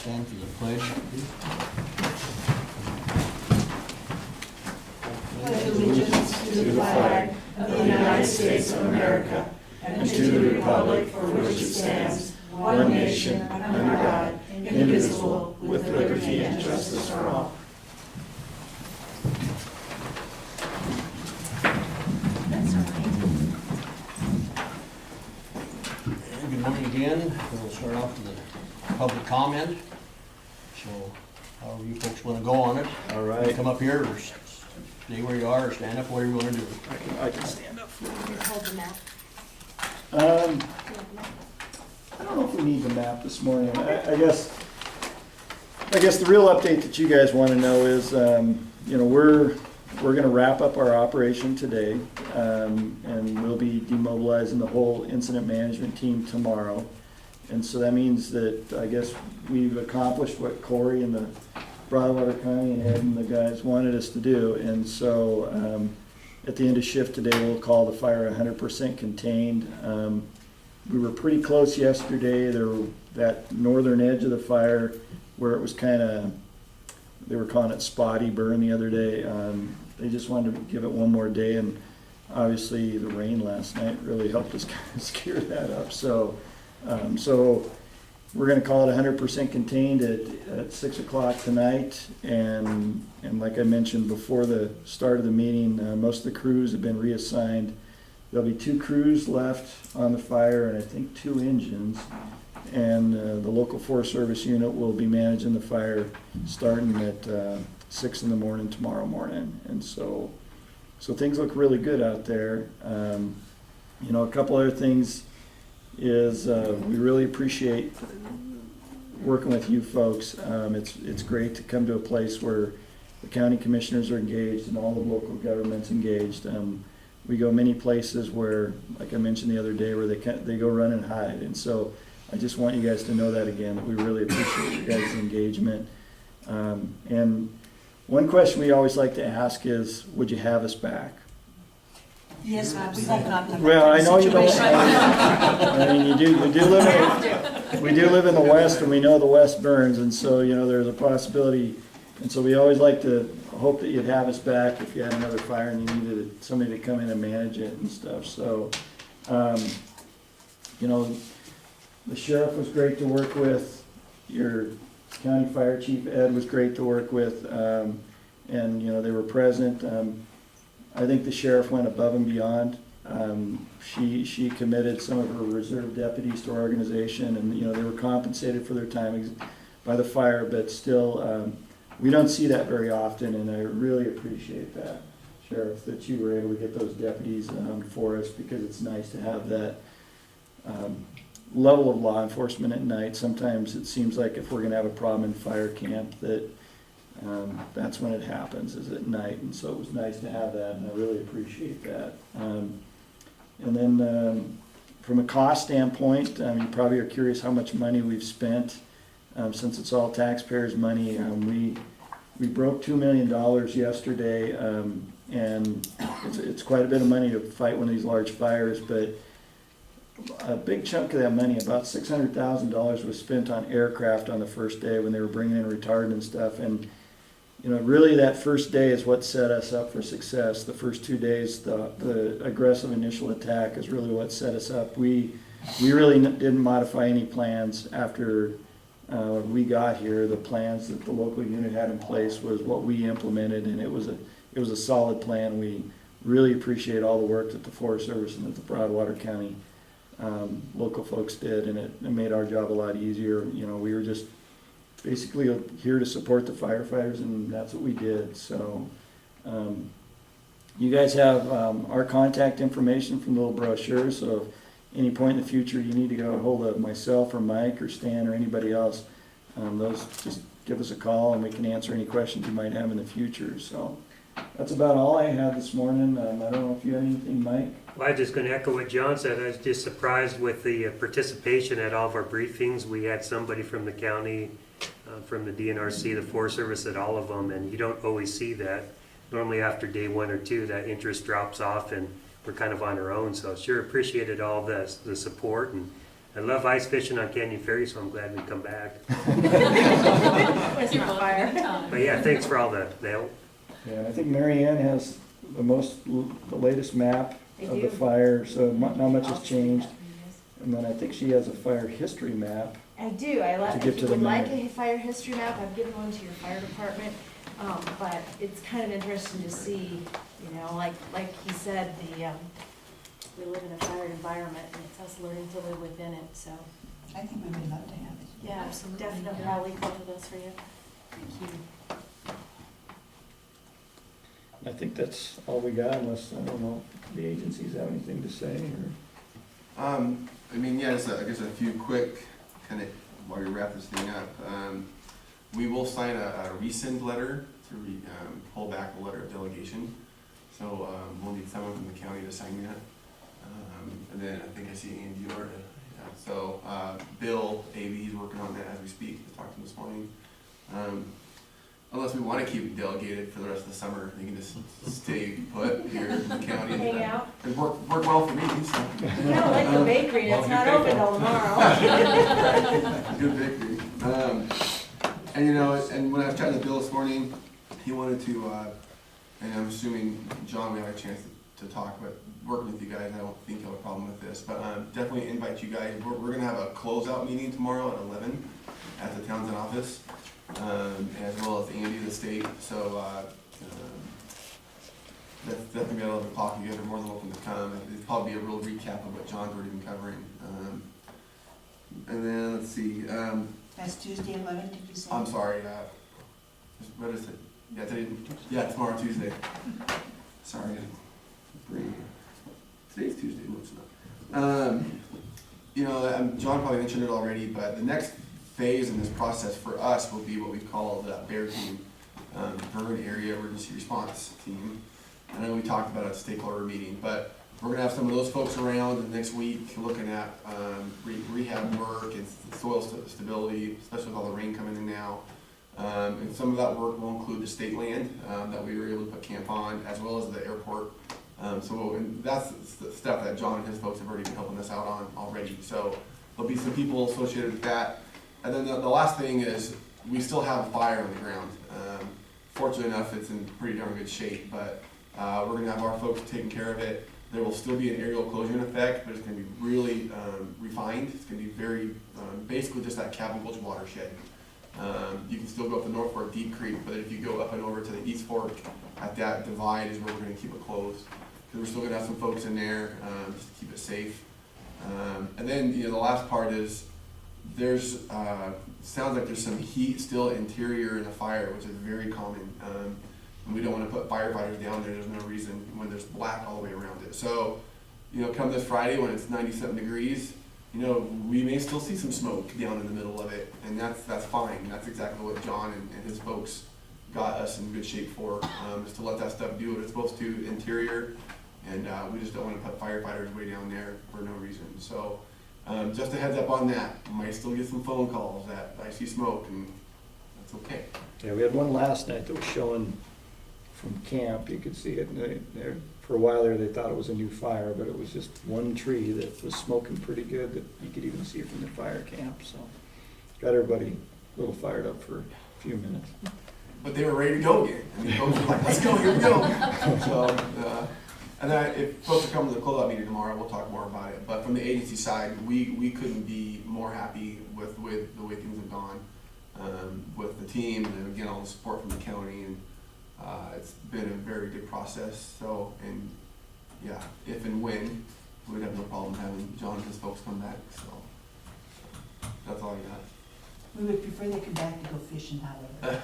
stand for the pledge. Pledge allegiance to the flag of the United States of America and to the republic for which it stands, one nation, under God, indivisible, with liberty and justice for all. Good morning again. We'll start off with the public comment. So, however you folks want to go on it. All right. Come up here or stay where you are or stand up, whatever you want to do. I can stand up. Hold the map. I don't know if we need the map this morning. I guess the real update that you guys want to know is, we're going to wrap up our operation today, and we'll be demobilizing the whole incident management team tomorrow. And so that means that I guess we've accomplished what Corey and the Broadwater County and Ed and the guys wanted us to do. And so at the end of shift today, we'll call the fire 100% contained. We were pretty close yesterday. That northern edge of the fire where it was kind of, they were calling it spotty burn the other day. They just wanted to give it one more day, and obviously the rain last night really helped us kind of scare that up. So we're going to call it 100% contained at 6 o'clock tonight, and like I mentioned before the start of the meeting, most of the crews have been reassigned. There'll be 2 crews left on the fire, and I think 2 engines. And the local Forest Service unit will be managing the fire starting at 6 in the morning tomorrow morning. And so things look really good out there. A couple other things is we really appreciate working with you folks. It's great to come to a place where the county commissioners are engaged and all the local governments engaged. We go many places where, like I mentioned the other day, where they go run and hide. And so I just want you guys to know that again, that we really appreciate you guys' engagement. And one question we always like to ask is, would you have us back? Yes, we hope not. Well, I know you don't. I mean, we do live in the West, and we know the West burns, and so, there's a possibility. And so we always like to hope that you'd have us back if you had another fire and you needed somebody to come in and manage it and stuff. So, the sheriff was great to work with. Your county fire chief, Ed, was great to work with. And, they were present. I think the sheriff went above and beyond. She committed some of her reserve deputies to our organization, and, they were compensated for their time by the fire, but still, we don't see that very often, and I really appreciate that, Sheriff, that you were able to get those deputies for us, because it's nice to have that level of law enforcement at night. Sometimes it seems like if we're going to have a problem in fire camp, that that's when it happens, is at night, and so it was nice to have that, and I really appreciate that. And then from a cost standpoint, you probably are curious how much money we've spent. Since it's all taxpayers' money, we broke $2 million yesterday, and it's quite a bit of money to fight one of these large fires, but a big chunk of that money, about $600,000, was spent on aircraft on the first day when they were bringing in retardant and stuff. And really that first day is what set us up for success. The first 2 days, the aggressive initial attack is really what set us up. We really didn't modify any plans after we got here. The plans that the local unit had in place was what we implemented, and it was a solid plan. We really appreciate all the work that the Forest Service and that the Broadwater County local folks did, and it made our job a lot easier. We were just basically here to support the firefighters, and that's what we did. So you guys have our contact information from the little brochure, so if any point in the future you need to get a hold of myself or Mike or Stan or anybody else, those, just give us a call and we can answer any questions you might have in the future. So that's about all I had this morning. I don't know if you have anything, Mike? Well, I'm just going to echo what John said. I was just surprised with the participation at all of our briefings. We had somebody from the county, from the DNRC, the Forest Service, at all of them, and you don't always see that. Normally after day 1 or 2, that interest drops off and we're kind of on our own. So sure appreciated all the support, and I love ice fishing on Canyon Ferry, so I'm glad we come back. It's not fire. But yeah, thanks for all the help. Yeah, I think Mary Ann has the latest map They of do. the fire, so not much has changed. And then I think she has a fire history map. I do, I like, To if get you to the would like minute. a fire history map, I've given one to your fire department. But it's kind of interesting to see, you know, like he said, we live in a fire environment and it's us learning to live within it, so. I think we would love to have it. Yeah, Absolutely. definitely, I'll leave both of those for you. Thank you. I think that's all we got, unless, I don't know, the agencies have anything to say, or? I mean, yeah, just I guess a few quick, kind of, while we wrap this thing up. We will sign a rescind letter to pull back the letter of delegation. So we'll need someone from the county to sign that. And then I think I see Andy Orta. Yeah. So Bill, AB, he's working on that as we speak. I talked to him this morning. Unless we want to keep it delegated for the rest of the summer, they can just stay put here in the county. Hang out. It work well for me, so. Kind of like the bakery, well, it's you not pay open for till tomorrow. Good victory. And you know, and when I was chatting to Bill this morning, he wanted to, and I'm assuming John, we have a chance to talk, but working with you guys, I don't think you'll have a problem with this, but definitely invite you guys. We're gonna have a closeout meeting tomorrow at 11 at the Townsend office, as well as Andy, the state. So that's definitely at 11 o'clock. You guys are more than welcome to come. It'll probably be a real recap of what John's already been covering. And then let's see. That's Tuesday 11, did you say? I'm sorry, what is it? Yeah, tomorrow, Tuesday. Sorry, today's Tuesday, no it's not. You know, John probably mentioned it already, but the next phase in this process for us will be what we call the BEAR team, Burn Area Emergency Response Team. I know we talked about it at the stakeholder meeting, but we're gonna have some of those folks around the next week looking at rehab work and soil stability, especially with all the rain coming in now. And some of that work will include the state land that we were able to put camp on, as well as the airport. And that's the stuff that John and his folks have already been helping us out on already. So there'll be some people associated with that. And then the last thing is we still have fire on the ground. Fortunately enough, it's in pretty darn good shape, but we're gonna have our folks taking care of it. There will still be an aerial closure in effect, but it's going to be really refined. It's going to be very, basically just that Cabin Gulch watershed. You can still go up the North Fork Deep Creek, but if you go up and over to the East Fork, at that divide is where we're going to keep it closed. Because we're still going to have some folks in there just to keep it safe. And then, you know, the last part is there's, sounds like there's some heat still interior in the fire, which is very common. And we don't want to put firefighters down there. There's no reason when there's black all the way around it. So, you know, come this Friday when it's 97 degrees, you know, we may still see some smoke down in the middle of it, and that's fine. That's exactly what John and his folks got us in good shape for, is to let that stuff do what it's supposed to interior, and we just don't want to put firefighters way down there for no reason. So, just a heads up on that. You might still get some phone calls that I see smoke, and that's okay. Yeah, we had one last night that was showing from camp, you could see it, and for a while there they thought it was a new fire, but it was just one tree that was smoking pretty good that you could even see from the fire camp, so got everybody a little fired up for a few minutes. But they were ready to go again. I mean, folks were like, let's go, here we go. So, and then if folks are coming to the closeout meeting tomorrow, we'll talk more about it. But from the agency side, we couldn't be more happy with the way things have gone with the team, and again, all the support from the county, and it's been a very good process. So, and yeah, if and when, we'd have no problem having John and his folks come back. So that's all I got. We would prefer they come back to go fishing, however.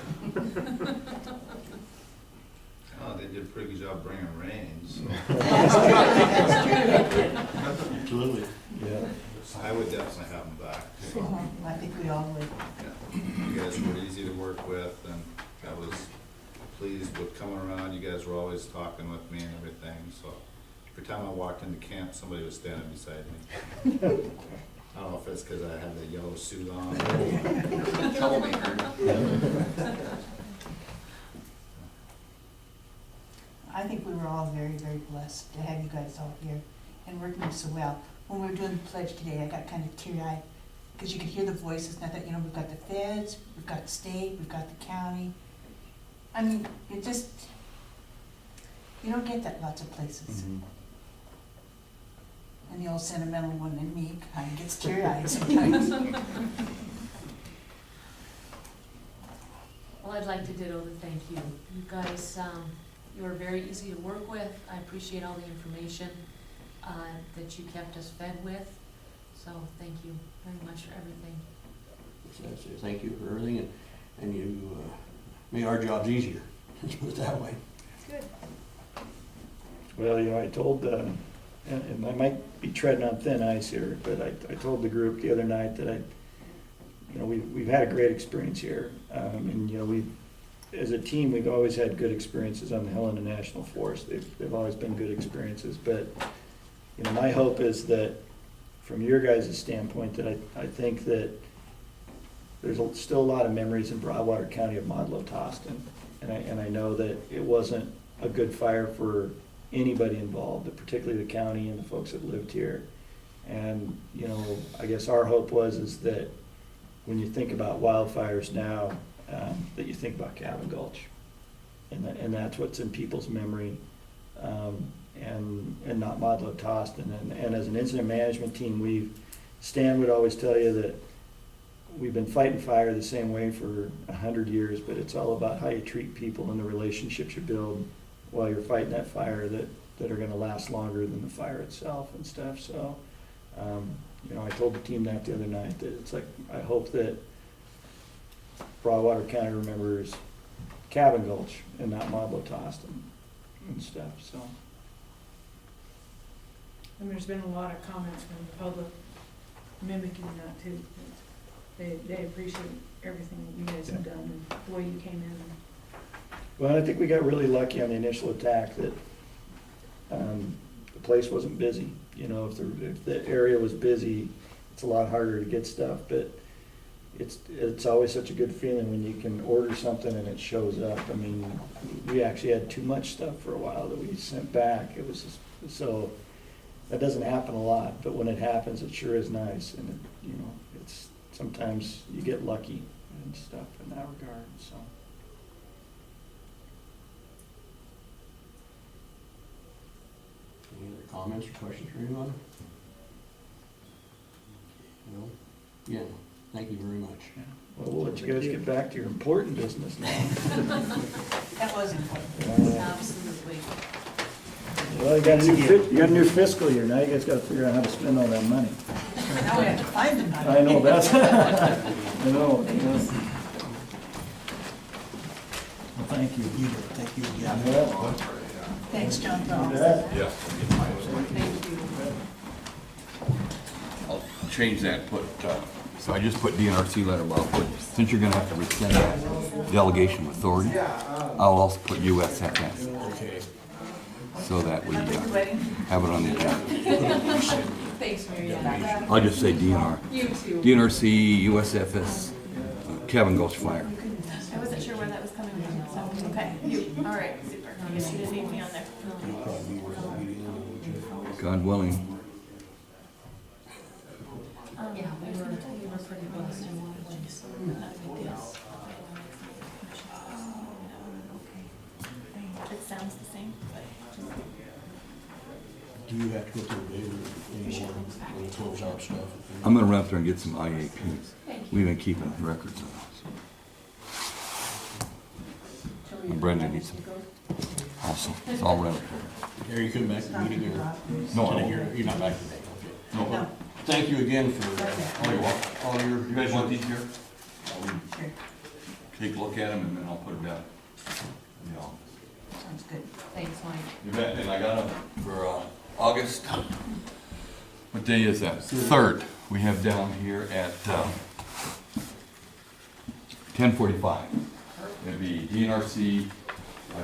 Oh, they did a pretty good job bringing rain, so Absolutely. Yeah. I would definitely have them back. So, I think we all would. yeah. You guys were easy to work with, and I was pleased with coming around. You guys were always talking with me and everything, so every time I walked into camp, somebody was standing beside me. I don't know if it's because I had the yellow suit on. Troublemaker. I think we were all very, very blessed to have you guys all here and working so well. when we were doing the pledge today, I got kind of teary-eyed, because you could hear the voices, and I thought, we've got the feds, we've got the state, we've got the county. I mean, it just, you don't get that lots of places. And the old sentimental one in me kind of gets teary-eyed sometimes. Well, I'd like to ditto the thank you. You guys, you are very easy to work with. I appreciate all the information that you kept us fed with. So thank you very much for everything. So I say thank you for everything, and you made our jobs easier, let's put it that way. Good. Well, I told, and I might be treading on thin ice here, but I told the group the other night that we've had a great experience here. And we, as a team, we've always had good experiences on the Helena National Forest. They've always been good experiences, but, my hope is that from your guys' standpoint, that I think that there's still a lot of memories in Broadwater County of Modlo Toston. And I know that it wasn't a good fire for anybody involved, but particularly the county and the folks that lived here. And, I guess our hope is that when you think about wildfires now, that you think about Cabin Gulch. And that's what's in people's memory, and not Modlo Toston. And as an incident management team, Stan would always tell you that we've been fighting fire the same way for 100 years, but it's all about how you treat people and the relationships you build while you're fighting that fire that are gonna last longer than the fire itself and stuff. So, I told the team that the other night, that it's like, I hope that Broadwater County remembers Cabin Gulch and not Modlo Toston and stuff, so. And there's been a lot of comments from the public mimicking that too. They appreciate everything that you guys have done and the way you came in. Well, I think we got really lucky on the initial attack that the place wasn't busy. If the area was busy, it's a lot harder to get stuff, but it's always such a good feeling when you can order something and it shows up. I mean, we actually had too much stuff for a while that we sent back. It was just, so that doesn't happen a lot, but when it happens, it sure is nice. And it's sometimes you get lucky and stuff in that regard. So. Any other comments or questions for anyone? No? Again, thank you very much. Well, we'll let you guys get back to your important business now. That was important. Absolutely. Well, you got a new fiscal year, now you guys gotta figure out how to spend all that money. Now we have to find the money. I know, that's, I know. Well, thank you. Thank you again. Yeah. Thanks, John, for all You that. bet. Yeah. Thank you. I'll change that, so I just put DNRC letter, but I'll put, since you're gonna have to rescind that delegation of authority, I'll also put USFS, Okay. so that we have it on the agenda. Thanks, Mary Ann. I'll just say DNR. You too. DNRC, USFS, Cabin Gulch Fire. I wasn't sure where that was coming from, so, okay, all right, super. I guess you didn't need me on there. God willing. Yeah, we were pretty blessed in one place. Yes. It sounds the same, but just. Do you have to go through David anymore when you close out stuff? I'm gonna run up there and get some IAPs. We've been keeping records of those. And Brenda needs them also. It's all ready. Are you coming back to the meeting or? No, I Today, won't. you're not back today, okay. No. Thank you again for all your. You guys want these here? Sure. Take a look at them and then I'll put them down. You know. Sounds good. Thanks, Mike. You bet, and I got them for August. What day is that? 3rd. We have down here at 10:45. It'd be DNRC,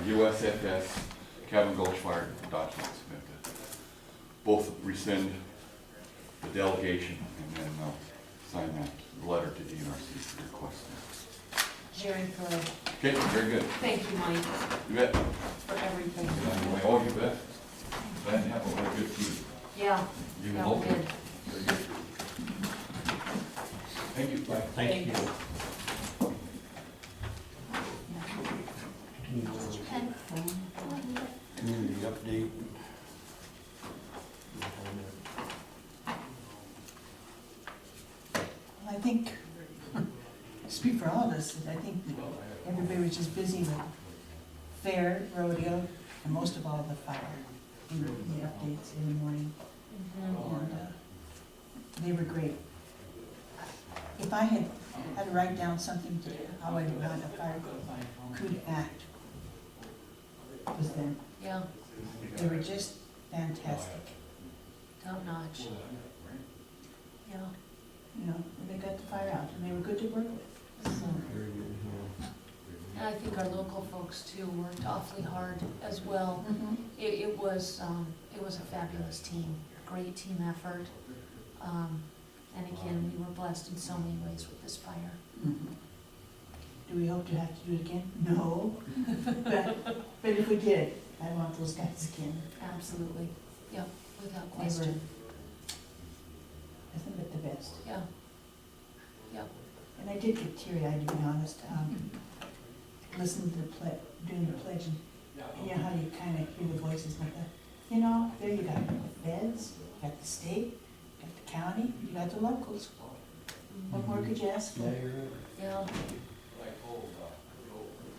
USFS, Cabin Gulch Fire documents. Both rescind the delegation and then sign that letter to DNRC requesting. Very good. Okay, very good. Thank you, Mike, You bet. for everything. Oh, you bet. Glad to have a good team. Yeah, You yeah, vote. we did. Thank you. Thank you. Community update. I think, speak for all of us, that I think that everybody was just busy with fair, rodeo, and most of all, the fire, and the updates in the morning. And they were great. If I had to write down something to how I would want a fire crew to act, it was them. Yeah, They were just fantastic. top notch. Yeah. You know, they got the fire out, and they were good to work with. So, Very good, yeah. And I think our local folks too worked awfully hard as well. It was a fabulous team, great team effort. And again, we were blessed in so many ways with this fire. Do we hope to have to do it again? No. But if we did, I want those guys again. Absolutely, yeah, without They were question. nothing but the best. Yeah, yeah, And I did get teary-eyed, to be honest, listening to doing the pledge, and you know how you kind of hear the voices like that. You know, there you got the feds, you got the state, you got the county, you got the locals. What more could you ask Yeah, for? you're right. yeah,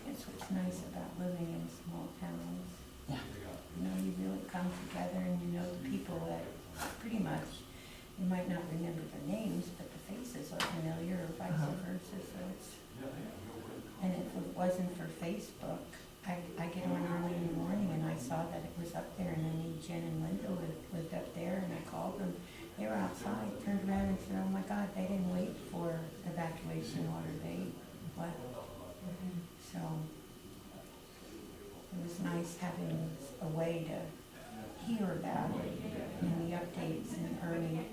It's what's nice about living in small towns. Yeah. You know, you really come together and you know the people that pretty much, you might not remember their names, but the faces are familiar or vice versa, so it's, and if it wasn't for Facebook, I get on early in the morning and I saw that it was up there, and I knew Jen and Linda lived up there, and I called them. They were outside, turned around and said, oh my God, they didn't wait for evacuation order, they left. So it was nice having a way to hear about it and the updates and Ernie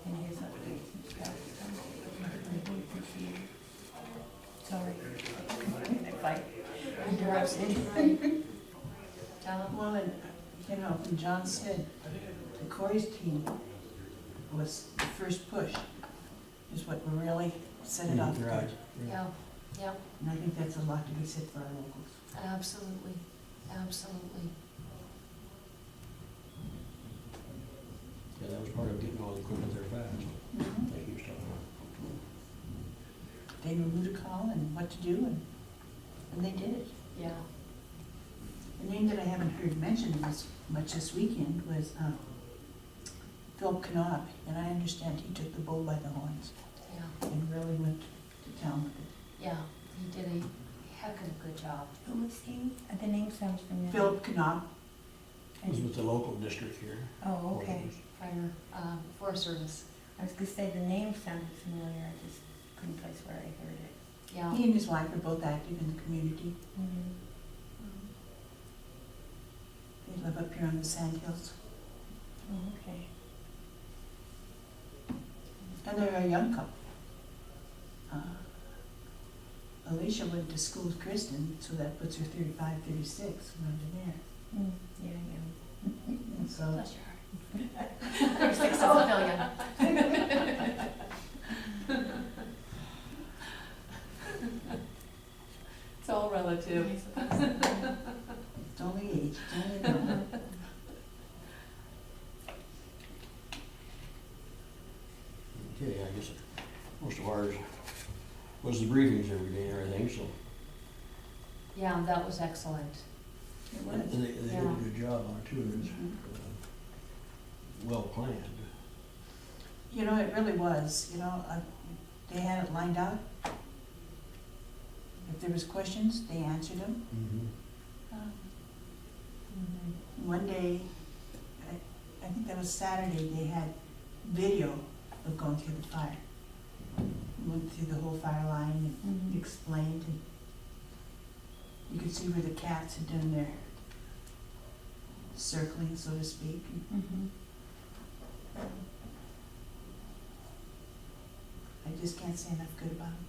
and his updates and stuff. So I really appreciate it. Sorry if I interrupted. tell them. Well, and, you know, and John said, the Corey's team was the first push, is what really set it off. Right. Yeah, yeah, And I think that's a lot to be said for our locals. absolutely, absolutely. Yeah, that was part of getting all the equipment there fast. Like you was talking about. They knew who to call and what to do, and they did it. Yeah, The name that I haven't heard mentioned as much this weekend was Philip Knopp, and I understand he took the bull by the horns yeah, and really went to town with it. yeah, he did a heck of a good job. Who was he? The name sounds familiar. Philip Knopp, It was with the local district here. Oh, okay. Fire, Forest Service, I was gonna say the name sounded familiar, I just couldn't place where I heard it. yeah. he and his wife are both active in the community. They live up here on the Sand Hills. Oh, okay. And they're a young couple. Alicia went to school with Kristen, so that puts her 35, 36, around in there. Yeah, yeah. And so, Bless your heart. 36 doesn't feel young. It's all relative. it's only age, it's only number. Okay, I guess most of ours was the briefings every day and everything, so. Yeah, that was excellent. It And was. they did a good job on it too, it was well planned. You know, it really was, you know, they had it lined out. If there was questions, they answered them. One day, I think that was Saturday, they had video of going through the fire. Went through the whole fire line and explained, and you could see where the cats had done their circling, so to speak. I just can't say enough good about them.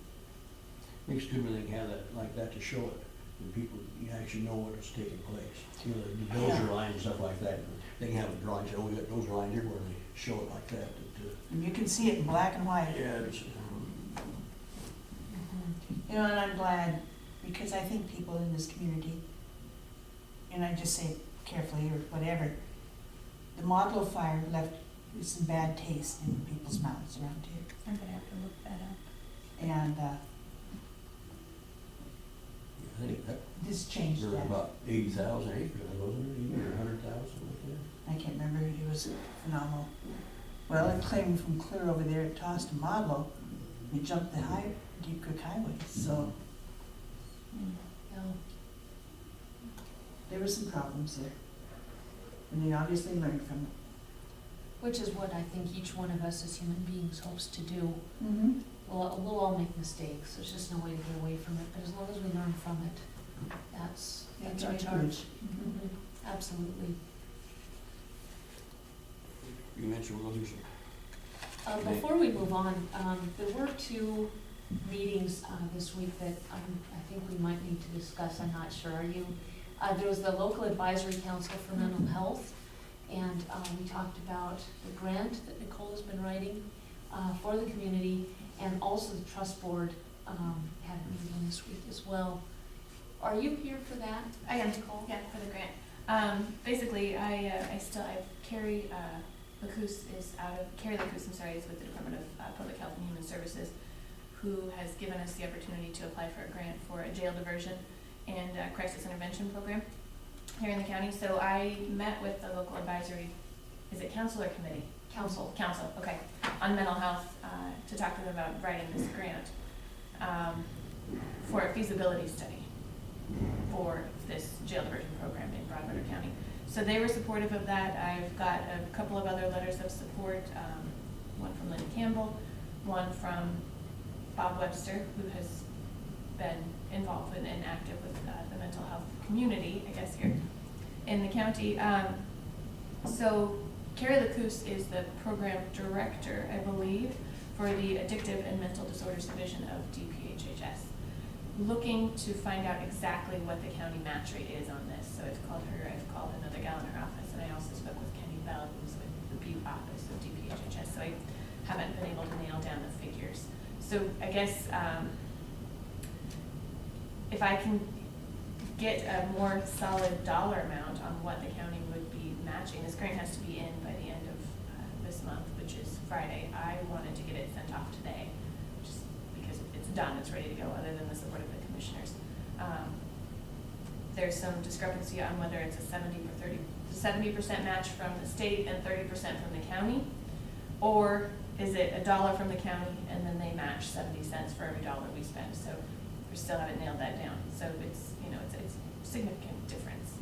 Makes good when they have that, like that to show it. and people, you actually know what's taking place. You know, the dozer line and stuff like that, they can have a drawing, say, oh, we got dozer line here where they show it like that. And you can see it in black and white. Yeah, it's, You know, and I'm glad, because I think people in this community, and I just say carefully or whatever, the Modelo fire left some bad taste in people's mouths around here. I'm gonna have to look that up. And I think that, this changed there were that. about 80,000 acres, wasn't there, even, or 100,000, like I can't remember, it was phenomenal. Well, it claimed from clear over there at Toss to Modelo, it jumped the Deep Creek Highway, so Yeah. there were some problems there. And they obviously learned from it. Which is what I think each one of us as human beings hopes to do. Mm-hmm. We'll all make mistakes, there's just no way to get away from it, but as long as we learn from it, that's our charge. Mhm. Absolutely. that. You mentioned we'll do some. Before we move on, there were two meetings this week that I think we might need to discuss, I'm not sure. Are you, there was the local advisory council for mental health, and we talked about the grant that Nicole has been writing for the community, and also the trust board had a meeting this week as well. Are you here for that? I am, Nicole? yeah, for the grant. Basically, I Carrie Lacousse Carrie Lacousse, is with the Department of Public Health and Human Services, who has given us the opportunity to apply for a grant for a jail diversion and crisis intervention program here in the county. So I met with the local advisory, is it council or committee? Council, okay, on mental health, to talk to them about writing this grant for a feasibility study for this jail diversion program in Broadwater County. So they were supportive of that. I've got a couple of other letters of support, one from Linda Campbell, one from Bob Webster, who has been involved and active with the mental health community, I guess, here in the county. So Carrie Lacousse is the program director, I believe, for the Addictive and Mental Disorders Division of DPHHS, looking to find out exactly what the county match rate is on this. So I've called another gal in her office, and I also spoke with Kenny Bell, who's with the Butte office of DPHHS, so I haven't been able to nail down the figures. So I guess if I can get a more solid dollar amount on what the county would be matching, this grant has to be in by the end of this month, which is Friday. I wanted to get it sent off today, just because it's done, it's ready to go, other than the support of the commissioners. There's some discrepancy on whether it's a 70% match from the state and 30% from the county, or is it $1 from the county and then they match 70 cents for every dollar we spend. So we still haven't nailed that down. So it's, it's a significant difference.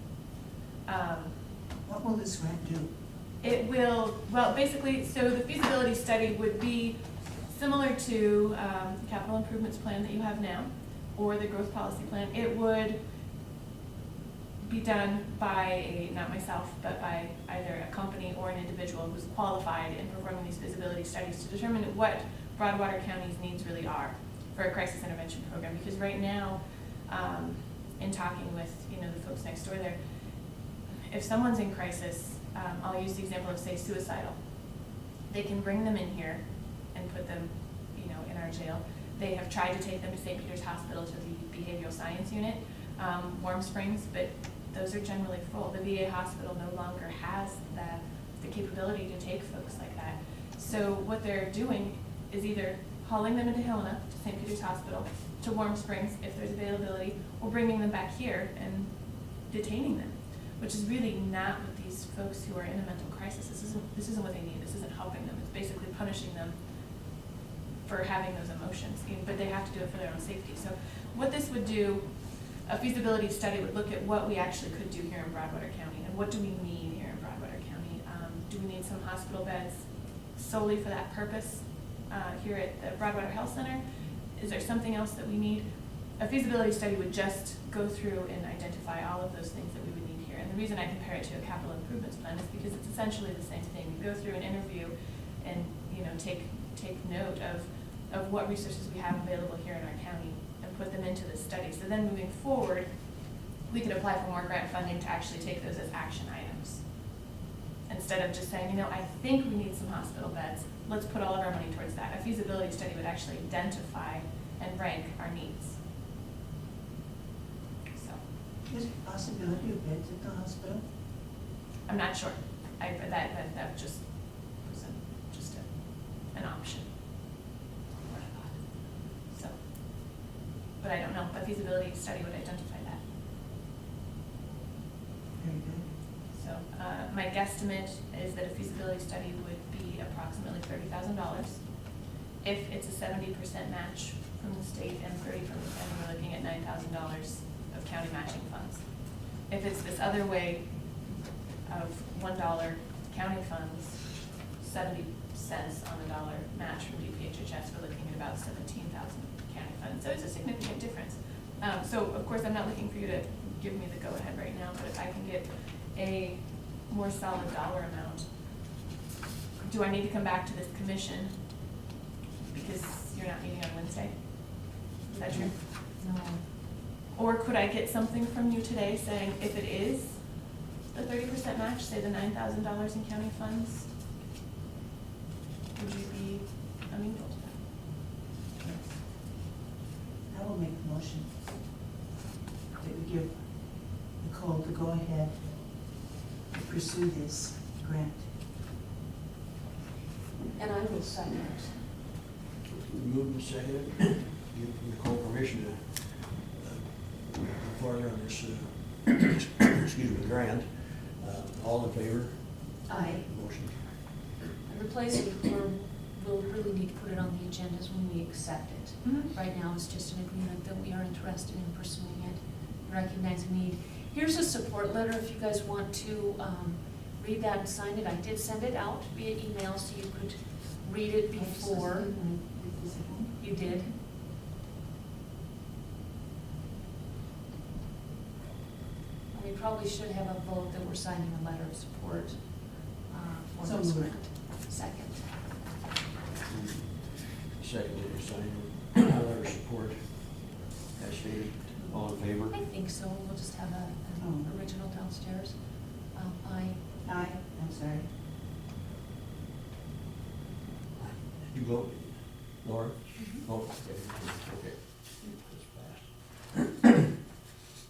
What will this grant do? It will, well, basically, so the feasibility study would be similar to the capital improvements plan that you have now, or the growth policy plan. It would be done by not myself, but by either a company or an individual who's qualified in performing these feasibility studies to determine what Broadwater County's needs really are for a crisis intervention program. Because right now, in talking with the folks next door there, if someone's in crisis, I'll use the example of, say, suicidal. They can bring them in here and put them, in our jail. They have tried to take them to St. Peter's Hospital to the behavioral science unit, Warm Springs, but those are generally full. The VA hospital no longer has the capability to take folks like that. So what they're doing is either hauling them into Helena, to St. Peter's Hospital, to Warm Springs, if there's availability, or bringing them back here and detaining them, which is really not what these folks who are in a mental crisis, this isn't what they need. This isn't helping them. It's basically punishing them for having those emotions, but they have to do it for their own safety. So what this would do, a feasibility study would look at what we actually could do here in Broadwater County, and what do we need here in Broadwater County. Do we need some hospital beds solely for that purpose here at the Broadwater Health Center? Is there something else that we need? A feasibility study would just go through and identify all of those things that we would need here. And the reason I compare it to a capital improvements plan is because it's essentially the same thing. We go through an interview and take note of what resources we have available here in our county and put put them into the study. So then moving forward, we could apply for more grant funding to actually take those as action items. Instead of just saying, you know, I think we need some hospital beds, let's put all of our money towards that. A feasibility study would actually identify and rank our needs. So, Is there a possibility of beds at the hospital? I'm not sure. That just was an option. So, but I don't know, a feasibility study would identify that. Very good. So, my guesstimate is that a feasibility study would be approximately $30,000. If it's a 70% match from the state and 30 from the county, we're looking at $9,000 of county matching funds. If it's this other way of $1 county funds, 70 cents on the dollar match from DPHHS, we're looking at about 17,000 county funds. So it's a significant difference. So of course, I'm not looking for you to give me the go-ahead right now, but if I can get a more solid dollar amount, do I need to come back to this commission because you're not meeting on Wednesday? Is that true? No. Or could I get something from you today saying if it is the 30% match, say the $9,000 in county funds, would you be amenable to that? I will make a motion that we give Nicole the go-ahead to pursue this grant. And I will second it. Moved and seconded, give Nicole permission to go farther on this, excuse me, grant. All in favor? Aye. Motion. And the place we'll really need to put it on the agenda is when we accept it. Mhm. Right now, it's just an agreement that we are interested in pursuing it, recognize the need. Here's a support letter if you guys want to read that and sign it. I did send it out via email so you could read it before. You did? We probably should have a vote that we're signing a letter of support for So this moved. grant. Second. Seconded, you're signing letter of support as stated. All in favor? I think so. We'll just have an original downstairs. Aye. Aye, I'm sorry. Did you vote, Laura? Mhm. Oh, okay, okay. That's passed.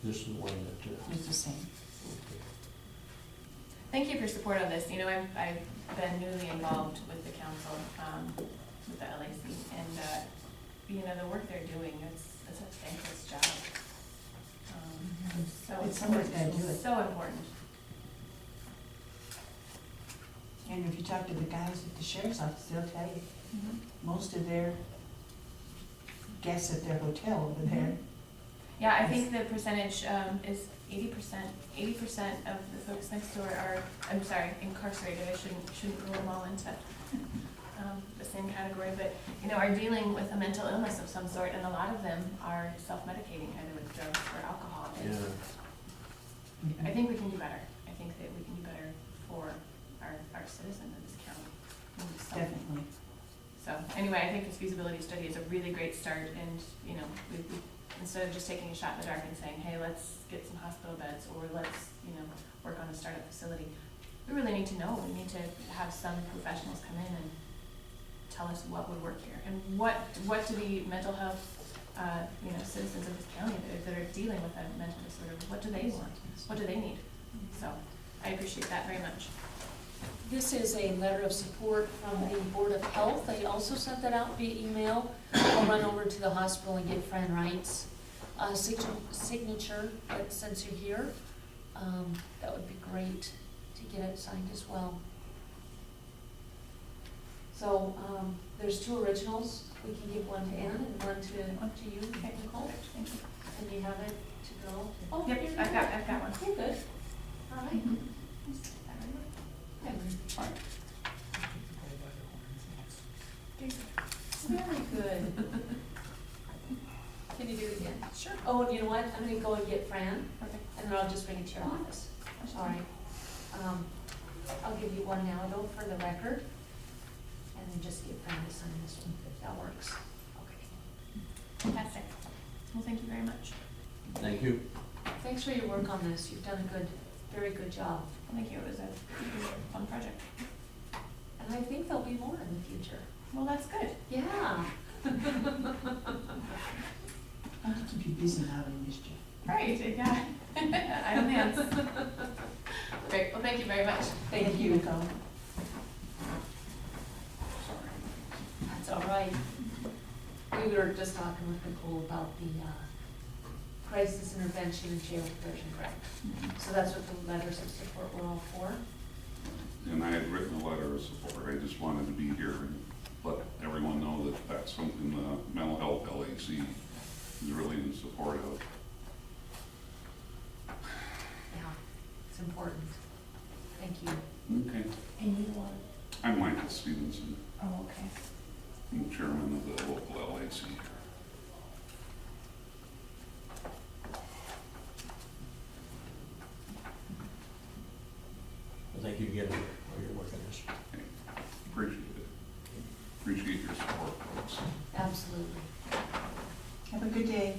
This is the one that, It's the same. okay. Thank you for your support on this. You know, I've been newly involved with the council, with the LAC, and, you know, the work they're doing, it's a thankless job. So It's somebody's gotta do it. So important. And if you talk to the guys at the sheriff's office, they'll tell you, most of their guests at their hotel over there. Yeah, I think the percentage is 80%. 80% of the folks next door are, I'm sorry, incarcerated. I shouldn't roll them all into the same category, but you know, are dealing with a mental illness of some sort, and a lot of them are self-medicating, either with drugs or alcohol. And Yeah. I think we can do better. I think that we can do better for our citizens in this county. So- Definitely. So anyway, I think this feasibility study is a really great start, and you know, we instead of just taking a shot in the dark and saying, hey, let's get some hospital beds, or let's, you know, work on a startup facility, we really need to know. We need to have some professionals come in and tell us what would work here, and what do the mental health, you know, citizens of this county that are dealing with a mental disorder, what do they want? What do they need? So I appreciate that very much. This is a letter of support from the Board of Health. I also sent that out via email. I'll run over to the hospital and get Fran Wright's signature, but since you're here, that would be great to get it signed as well. So there's two originals. We can give one to Ann and one to you, Nicole. Thank you. And you have it to go? Oh, Yep, here you I've go. got one. You're good. All right. Very good. Can you do it again? Sure. Oh, and you know what? I'm gonna go and get Fran, Perfect. and then I'll just bring it to your office. All right. I'll give you one now, though, for the record. And then just get Fran to sign this one, if that works. Okay. Fantastic. Well, thank you very much. Thank you. Thanks for your work on this. You've done a good, very good job. Thank you, it was a fun project. And I think there'll be more in the future. Well, that's good. Yeah. I have to keep you busy now, mischief. Right, yeah. Idle hands. Great, well, thank you very much. Thank you. Nicole. That's all right. We were just talking with Nicole about the crisis intervention and jail diversion grant. So that's what the letters of support were all for. And I had written a letter of support. I just wanted to be here and let everyone know that that's something the mental health LAC is really in support of. Yeah, it's important. Thank you. Okay. And you want, I'm Michael Stevenson. oh, okay. I'm chairman of the local LAC here. Well, thank you again for your work on this. Okay. Appreciate it. Appreciate your support, folks. Absolutely. Have a good day.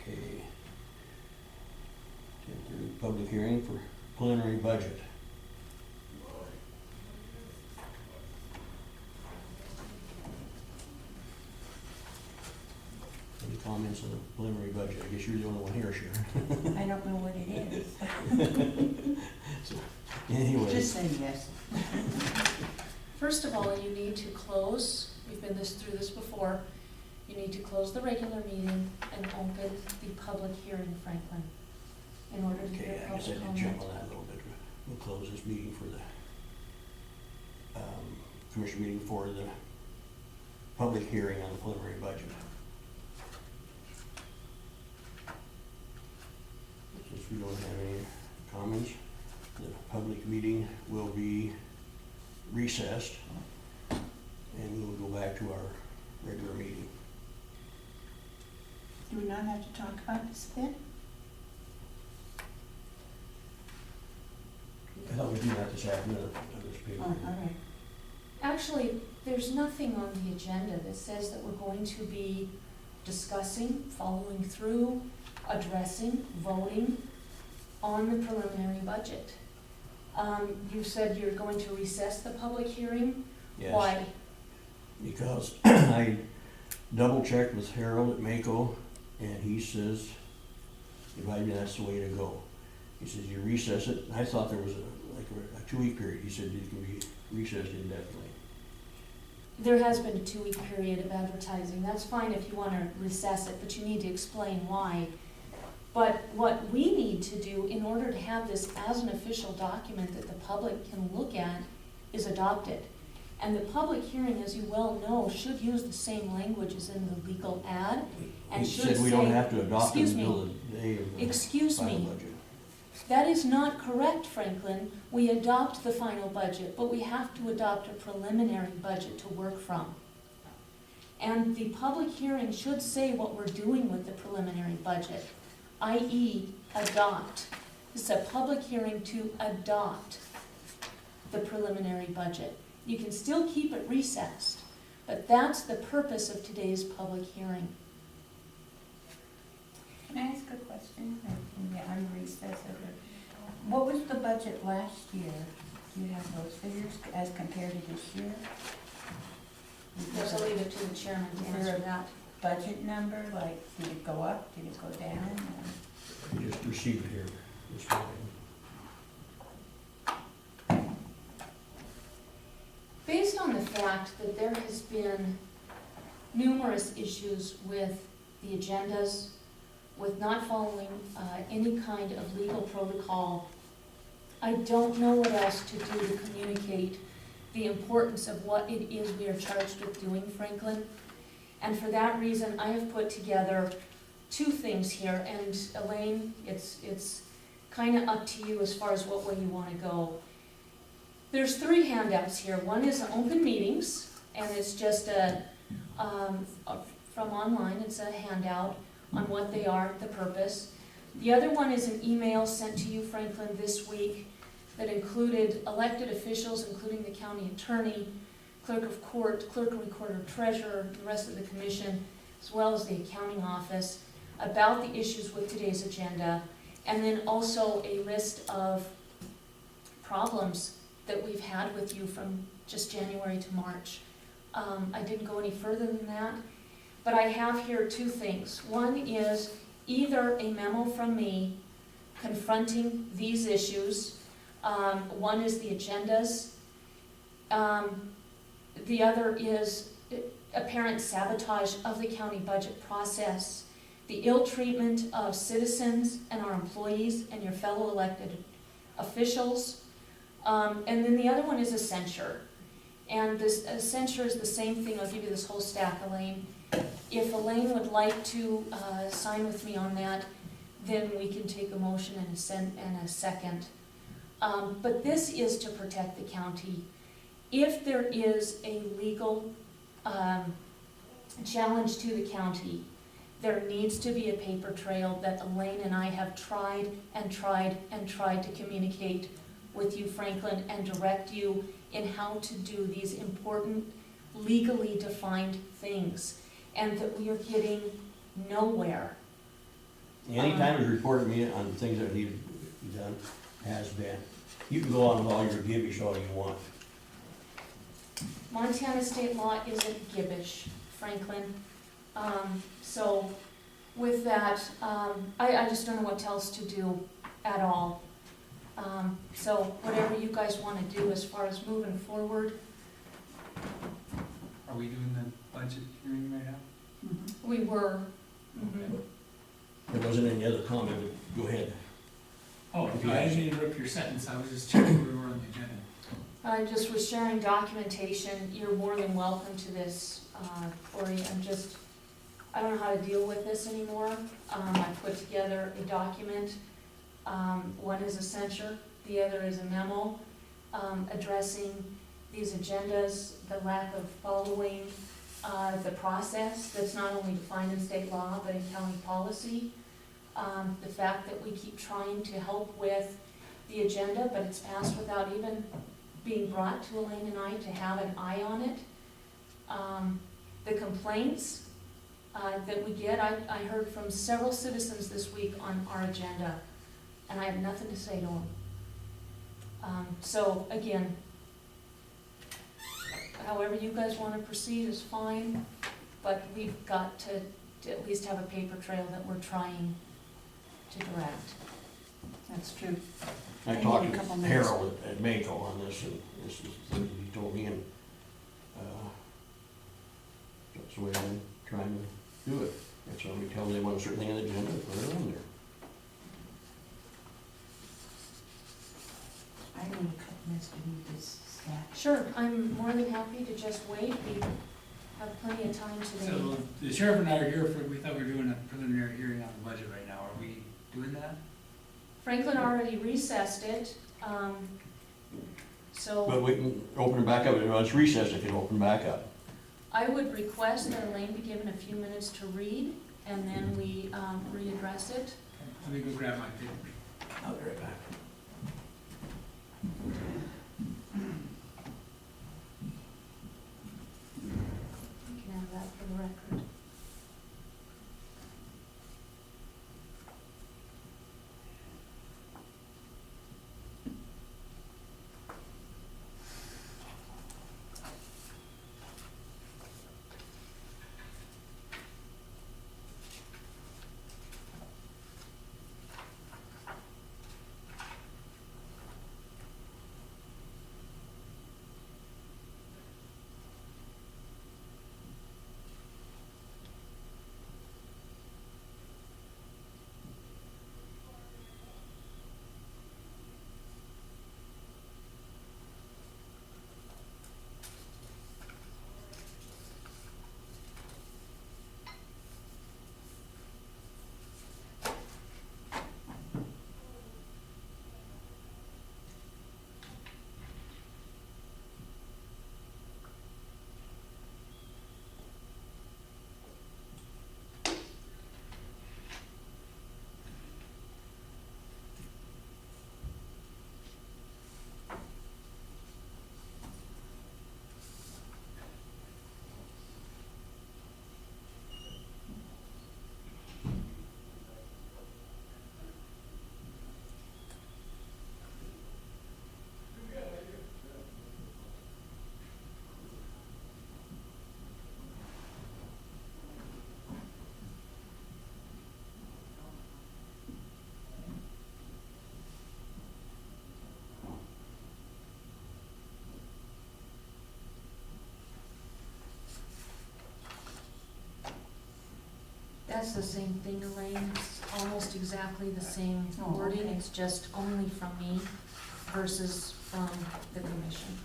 Okay. 10:30, public hearing for preliminary budget. Any comments on the preliminary budget? I guess you're the only one here, Sharon. I don't know what it is. So, anyway. Just say yes. First of all, you need to close, we've been through this before, you need to close the regular meeting and open the public hearing, Franklin, in order to Okay, hear I guess I public did jump comment. on that a little bit. We'll close this meeting for the commission meeting for the public hearing on the preliminary budget. Since we don't have any comments, the public meeting will be recessed and we will go back to our regular meeting. Do we not have to talk about this then? I thought we'd do that this afternoon on this paper. Oh, all right. Actually, there's nothing on the agenda that says that we're going to be discussing, following through, addressing, voting on the preliminary budget. You said you're going to recess the public hearing? Yes. Why? Because I double checked with Harold at Mako and he says, that's the way to go. He says, you recess it. I thought there was a 2-week period. He said it can be recessed indefinitely. There has been a 2-week period of advertising. That's fine if you want to recess it, but you need to explain why. But what we need to do in order to have this as an official document that the public can look at is adopt it. And the public hearing, as you well know, should use the same language as in the legal ad and He should said we don't say- have to adopt it Excuse me. until the day of the Excuse final me. budget. That is not correct, Franklin. We adopt the final budget, but we have to adopt a preliminary budget to work from. And the public hearing should say what we're doing with the preliminary budget, i.e. adopt. This is a public hearing to adopt the preliminary budget. You can still keep it recessed, but that's the purpose of today's public hearing. Can I ask a question? Yeah, I'm recessed. What was the budget last year? Do you have those figures as compared to this year? Yes, I'll leave it to the chairman to Is there answer a that. budget number, like, did it go up, did it go down? or- We just received it here this morning. Based on the fact that there has been numerous issues with the agendas, with not following any kind of legal protocol, I don't know what else to do to communicate the importance of what it is we are charged with doing, Franklin. And for that reason, I have put together 2 things here, and Elaine, it's kind of up to you as far as what way you want to go. There's 3 handouts here. One is open meetings, and it's just from online. It's a handout on what they are, the purpose. The other one is an email sent to you, Franklin, this week that included elected officials, including the county attorney, clerk of court, clerk and recorder treasurer, the rest of the commission, as well as the accounting office, about the issues with today's agenda, and then also a list of problems that we've had with you from just January to March. I didn't go any further than that, but I have here two things. One is either a memo from me confronting these issues. One is the agendas. The other is apparent sabotage of the county budget process, the ill treatment of citizens and our employees and your fellow elected officials. And then the other one is a censure. And this censure is the same thing. I'll give you this whole stack, Elaine. If Elaine would like to sign with me on that, then we can take a motion and a second. But this is to protect the county. If there is a legal challenge to the county, there needs to be a paper trail that Elaine and I have tried and tried and tried to communicate with you, Franklin, and direct you in how to do these important legally defined things, and that we are getting nowhere. Anytime you reported me on things that need to be done, has been. You can go on with all your gibbish all you want. Montana state law isn't gibbish, Franklin. So with that, I just don't know what else to do at all. So whatever you guys want to do as far as moving forward, Are we doing the budget hearing right now? we were. There wasn't any other comment, but go ahead. Oh, If you I have- didn't interrupt your sentence, I was just checking where we were on the agenda. I just was sharing documentation. You're more than welcome to this, Cory. I don't know how to deal with this anymore. I put together a document. One is a censure, the other is a memo, addressing these agendas, the lack of following, the process that's not only defined in state law, but in county policy. The fact that we keep trying to help with the agenda, but it's passed without even being brought to Elaine and I to have an eye on it. The complaints that we get, I heard from several citizens this week on our agenda, and I have nothing to say to them. So again, however you guys want to proceed is fine, but we've got to at least have a paper trail that we're trying to direct. That's true. I Maybe talked a to couple minutes. Harold at Mako on this, and this is what he told me, and that's the way I'm trying to do it. If somebody tells me they want a certain thing on the agenda, put it on there. I need a couple minutes to move this stack. Sure, I'm more than happy to just wait. We have plenty of time today. So the sheriff and I are here we thought we were doing a preliminary hearing on the budget right now. Are we doing that? Franklin already recessed it, But so we can open it back up, it's recessed if you open back up. I would request that Elaine be given a few minutes to read, and then we readdress it. Okay, let me go grab my paper. I'll be right back. You can have that for the record. That's the same thing, Elaine, it's almost exactly the same Oh, wording, okay. it's just only from me versus from the commission.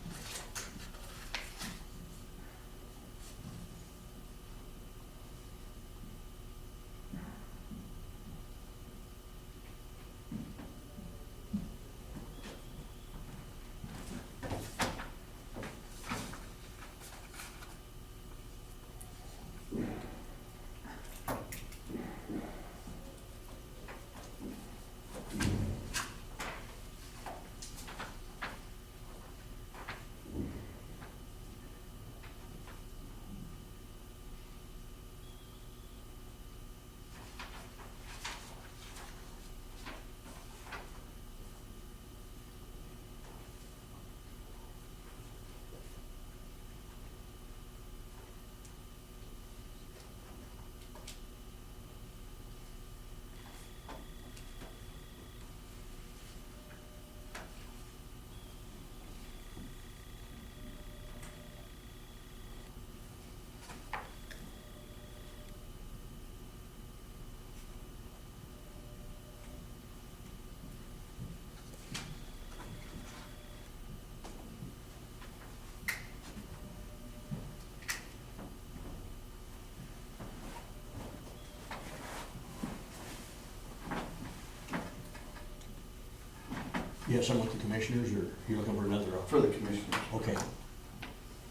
Yes, I'm with the commissioners, or you looking for another officer? For the commissioners. Okay.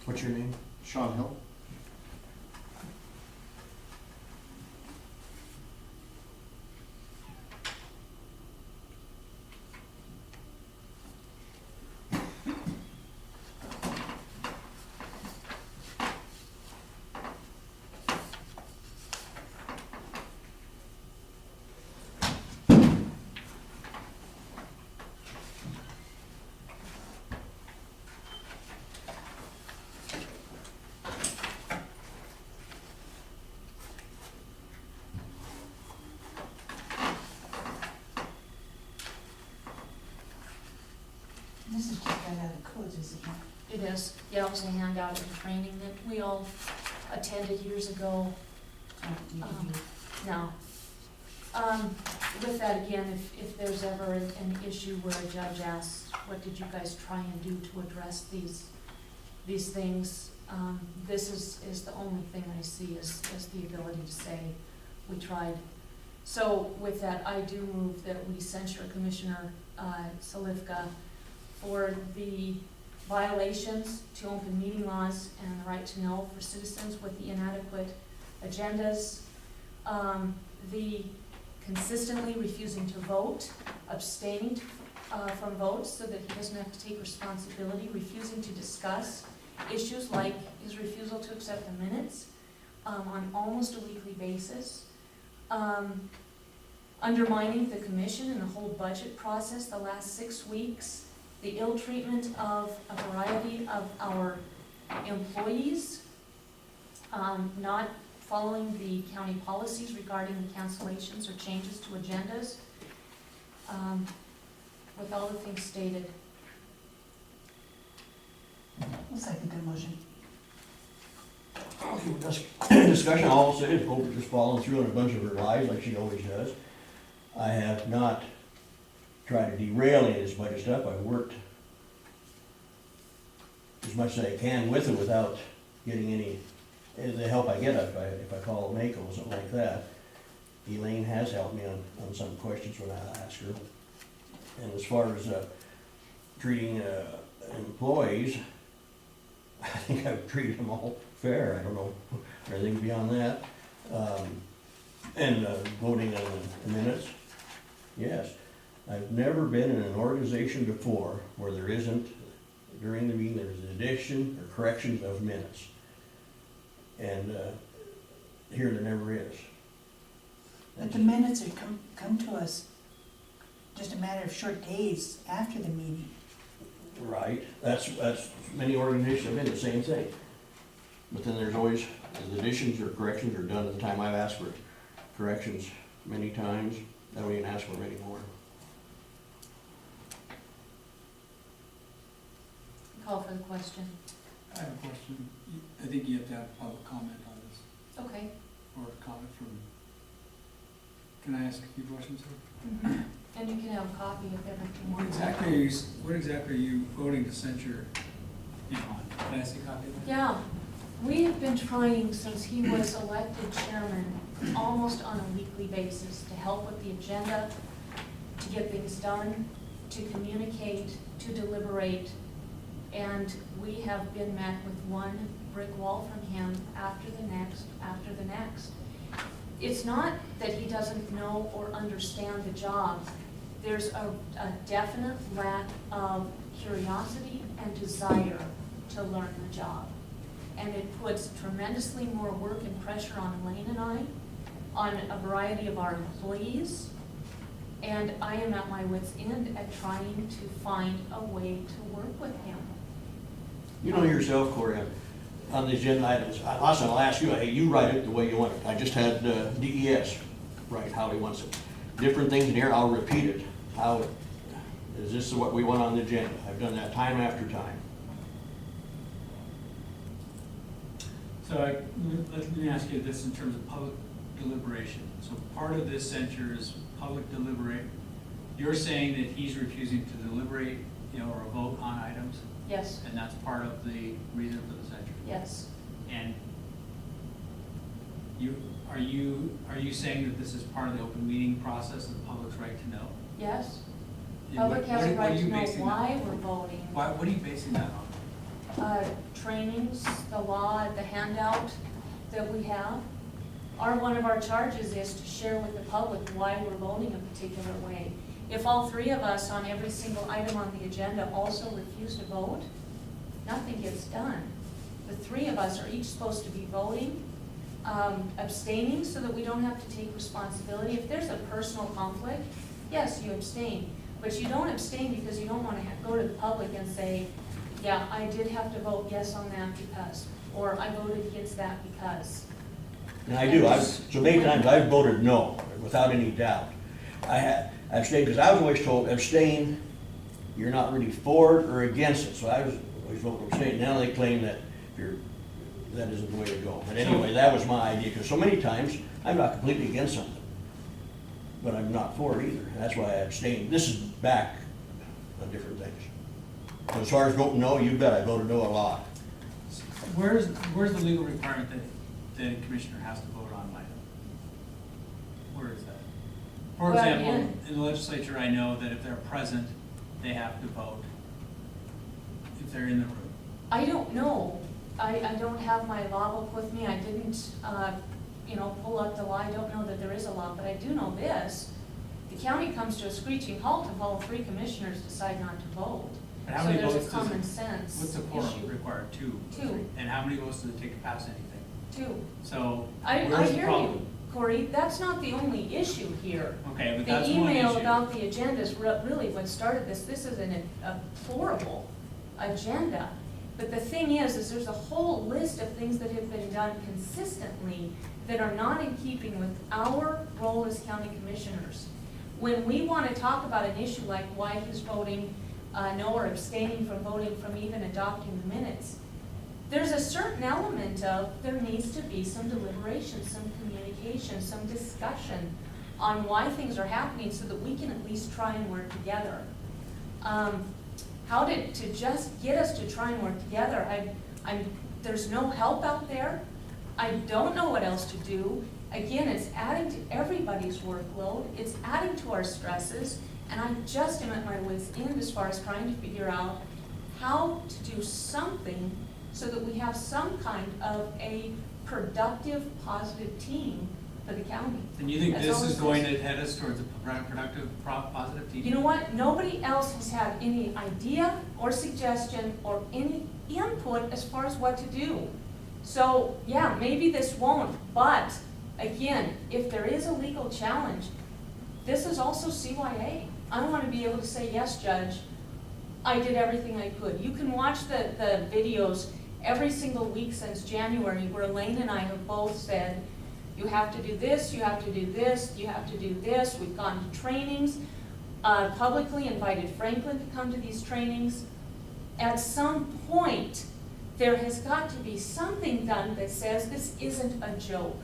What's your name? Sean Hill? This is just right out of codes, is it not? It is, yeah, it was a handout of the training that we all attended years ago. Oh, you can do- No. With that, again, if there's ever an issue where a judge asks, what did you guys try and do to address these things? This is the only thing I see is the ability to say, we tried. So with that, I do move that we censure Commissioner Salivka for the violations to open meeting laws and the right to know for citizens with the inadequate agendas, the consistently refusing to vote, abstaining from votes so that he doesn't have to take responsibility, refusing to discuss issues like his refusal to accept the minutes on almost a weekly basis, undermining the commission and the whole budget process the last 6 weeks, the ill treatment of a variety of our employees, not following the county policies regarding the cancellations or changes to agendas. With all the things stated, I'll second that motion. Okay, discussion, all I'll say is Hope is just following through on a bunch of her lies like she always does. I have not tried to derail any of this budget stuff. I've worked as much as I can with it without getting any, the help I get if I call Mako or something like that. Elaine has helped me on some questions when I ask her. And as far as treating employees, I think I've treated them all fair. I don't know anything beyond that. And voting on the minutes, yes. I've never been in an organization before where there isn't, during the meeting, there's an addition or corrections of minutes. And here there never is. But the minutes are come to us just a matter of short days after the meeting. Right, that's many organizations have been the same thing. But then there's always, the additions or corrections are done at the time. I've asked for corrections many times, that way you can ask for them anymore. call for the question. I have a question. I think you have to have public comment on this, Okay, or comment from Can I ask a few questions? And you can have a copy of everything. What exactly are you voting to censure him on? Can I see a copy of that? Yeah, we have been trying since he was elected chairman, almost on a weekly basis, to help with the agenda, to get things done, to communicate, to deliberate. And we have been met with one brick wall from him after the next, after the next. It's not that he doesn't know or understand the job. There's a definite lack of curiosity and desire to learn the job. And it puts tremendously more work and pressure on Elaine and I, on a variety of our employees. And I am at my wit's end at trying to find a way to work with him. You know yourself, Corey, on the agenda items, Austin, I'll ask you, hey, you write it the way you want it. I just had DES write how he wants it. Different things in here, I'll repeat it. Is this what we want on the agenda? I've done that time after time. So let me ask you this in terms of public deliberation. So part of this censure is public deliberate. You're saying that he's refusing to deliberate, or vote on items? Yes, And that's part of the reason for the censure? yes, And are you saying that this is part of the open meeting process and the public's right to know? yes. And Public has a what are right to you know basing that why on? we're voting. What are you basing that on? Trainings, the law, the handout that we have. One of our charges is to share with the public why we're voting a particular way. If all three of us on every single item on the agenda also refuse to vote, nothing gets done. The three of us are each supposed to be voting, abstaining so that we don't have to take responsibility. If there's a personal conflict, yes, you abstain. But you don't abstain because you don't want to go to the public and say, yeah, I did have to vote yes on that because, or I voted against that because. And I do, so many times I've voted no, without any doubt. I abstained, because I was always told, abstain, you're not really for it or against it, so I was always voting abstain. Now they claim that that isn't the way to go. But anyway, that was my idea, because so many times, I'm not completely against something, but I'm not for it either. That's why I abstained. This is back on different things. So as far as voting no, you bet I voted no a lot. Where's the legal requirement that the commissioner has to vote on an item? Where is that? For Well, example, again- in the legislature, I know that if they're present, they have to vote. If they're in the room. I don't know. I don't have my law book with me. I didn't, pull up the law. I don't know that there is a law, but I do know this. The county comes to a screeching halt if all three commissioners decide not to vote. But how So many there's votes a does it- common sense What's the quorum issue. required? Two? Two. And how many votes does it take to pass anything? Two. So, I where's the hear problem? you, Corey. That's not the only issue here. Okay, but The that's one email issue. about the agenda is really what started this. This is a horrible agenda. But the thing is there's a whole list of things that have been done consistently that are not in keeping with our role as county commissioners. When we want to talk about an issue like why he's voting no or abstaining from voting from even adopting the minutes, there's a certain element of there needs to be some deliberation, some communication, some discussion on why things are happening so that we can at least try and work together. How to just get us to try and work together, there's no help out there. I don't know what else to do. Again, it's adding to everybody's workload, it's adding to our stresses, and I just am at my wit's end as far as trying to figure out how to do something so that we have some kind of a productive, positive team for the county. And you think That's this all is it going is. to head us towards a productive, positive team? You know what? Nobody else has had any idea or suggestion or any input as far as what to do. So, yeah, maybe this won't, but again, if there is a legal challenge, this is also CYA. I want to be able to say, yes, Judge, I did everything I could. You can watch the videos every single week since January where Elaine and I have both said, you have to do this, you have to do this, you have to do this. We've gone to trainings, publicly invited Franklin to come to these trainings. At some point, there has got to be something done that says this isn't a joke.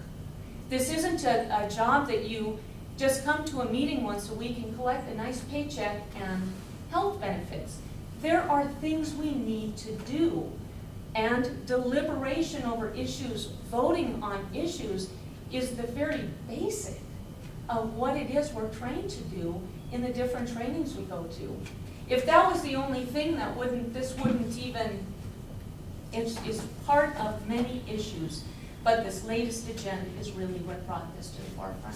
This isn't a job that you just come to a meeting once a week and collect a nice paycheck and health benefits. There are things we need to do. And deliberation over issues, voting on issues, is the very basic of what it is we're trained to do in the different trainings we go to. If that was the only thing, this wouldn't even, it's part of many issues. But this latest agenda is really what brought this to the forefront.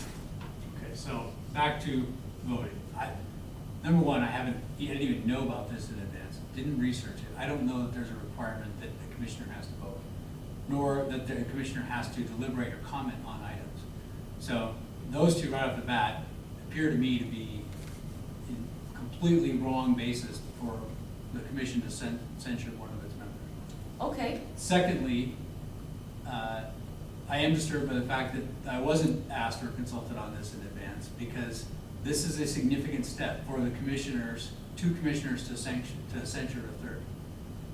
Okay, so back to voting. Number one, I didn't even know about this in advance, didn't research it. I don't know that there's a requirement that the commissioner has to vote, nor that the commissioner has to deliberate or comment on items. So those two right off the bat appear to me to be in completely wrong basis for the commission to censure one of its members. Okay, Secondly, I am disturbed by the fact that I wasn't asked or consulted on this in advance, because this is a significant step for the commissioners, two commissioners to censure a third.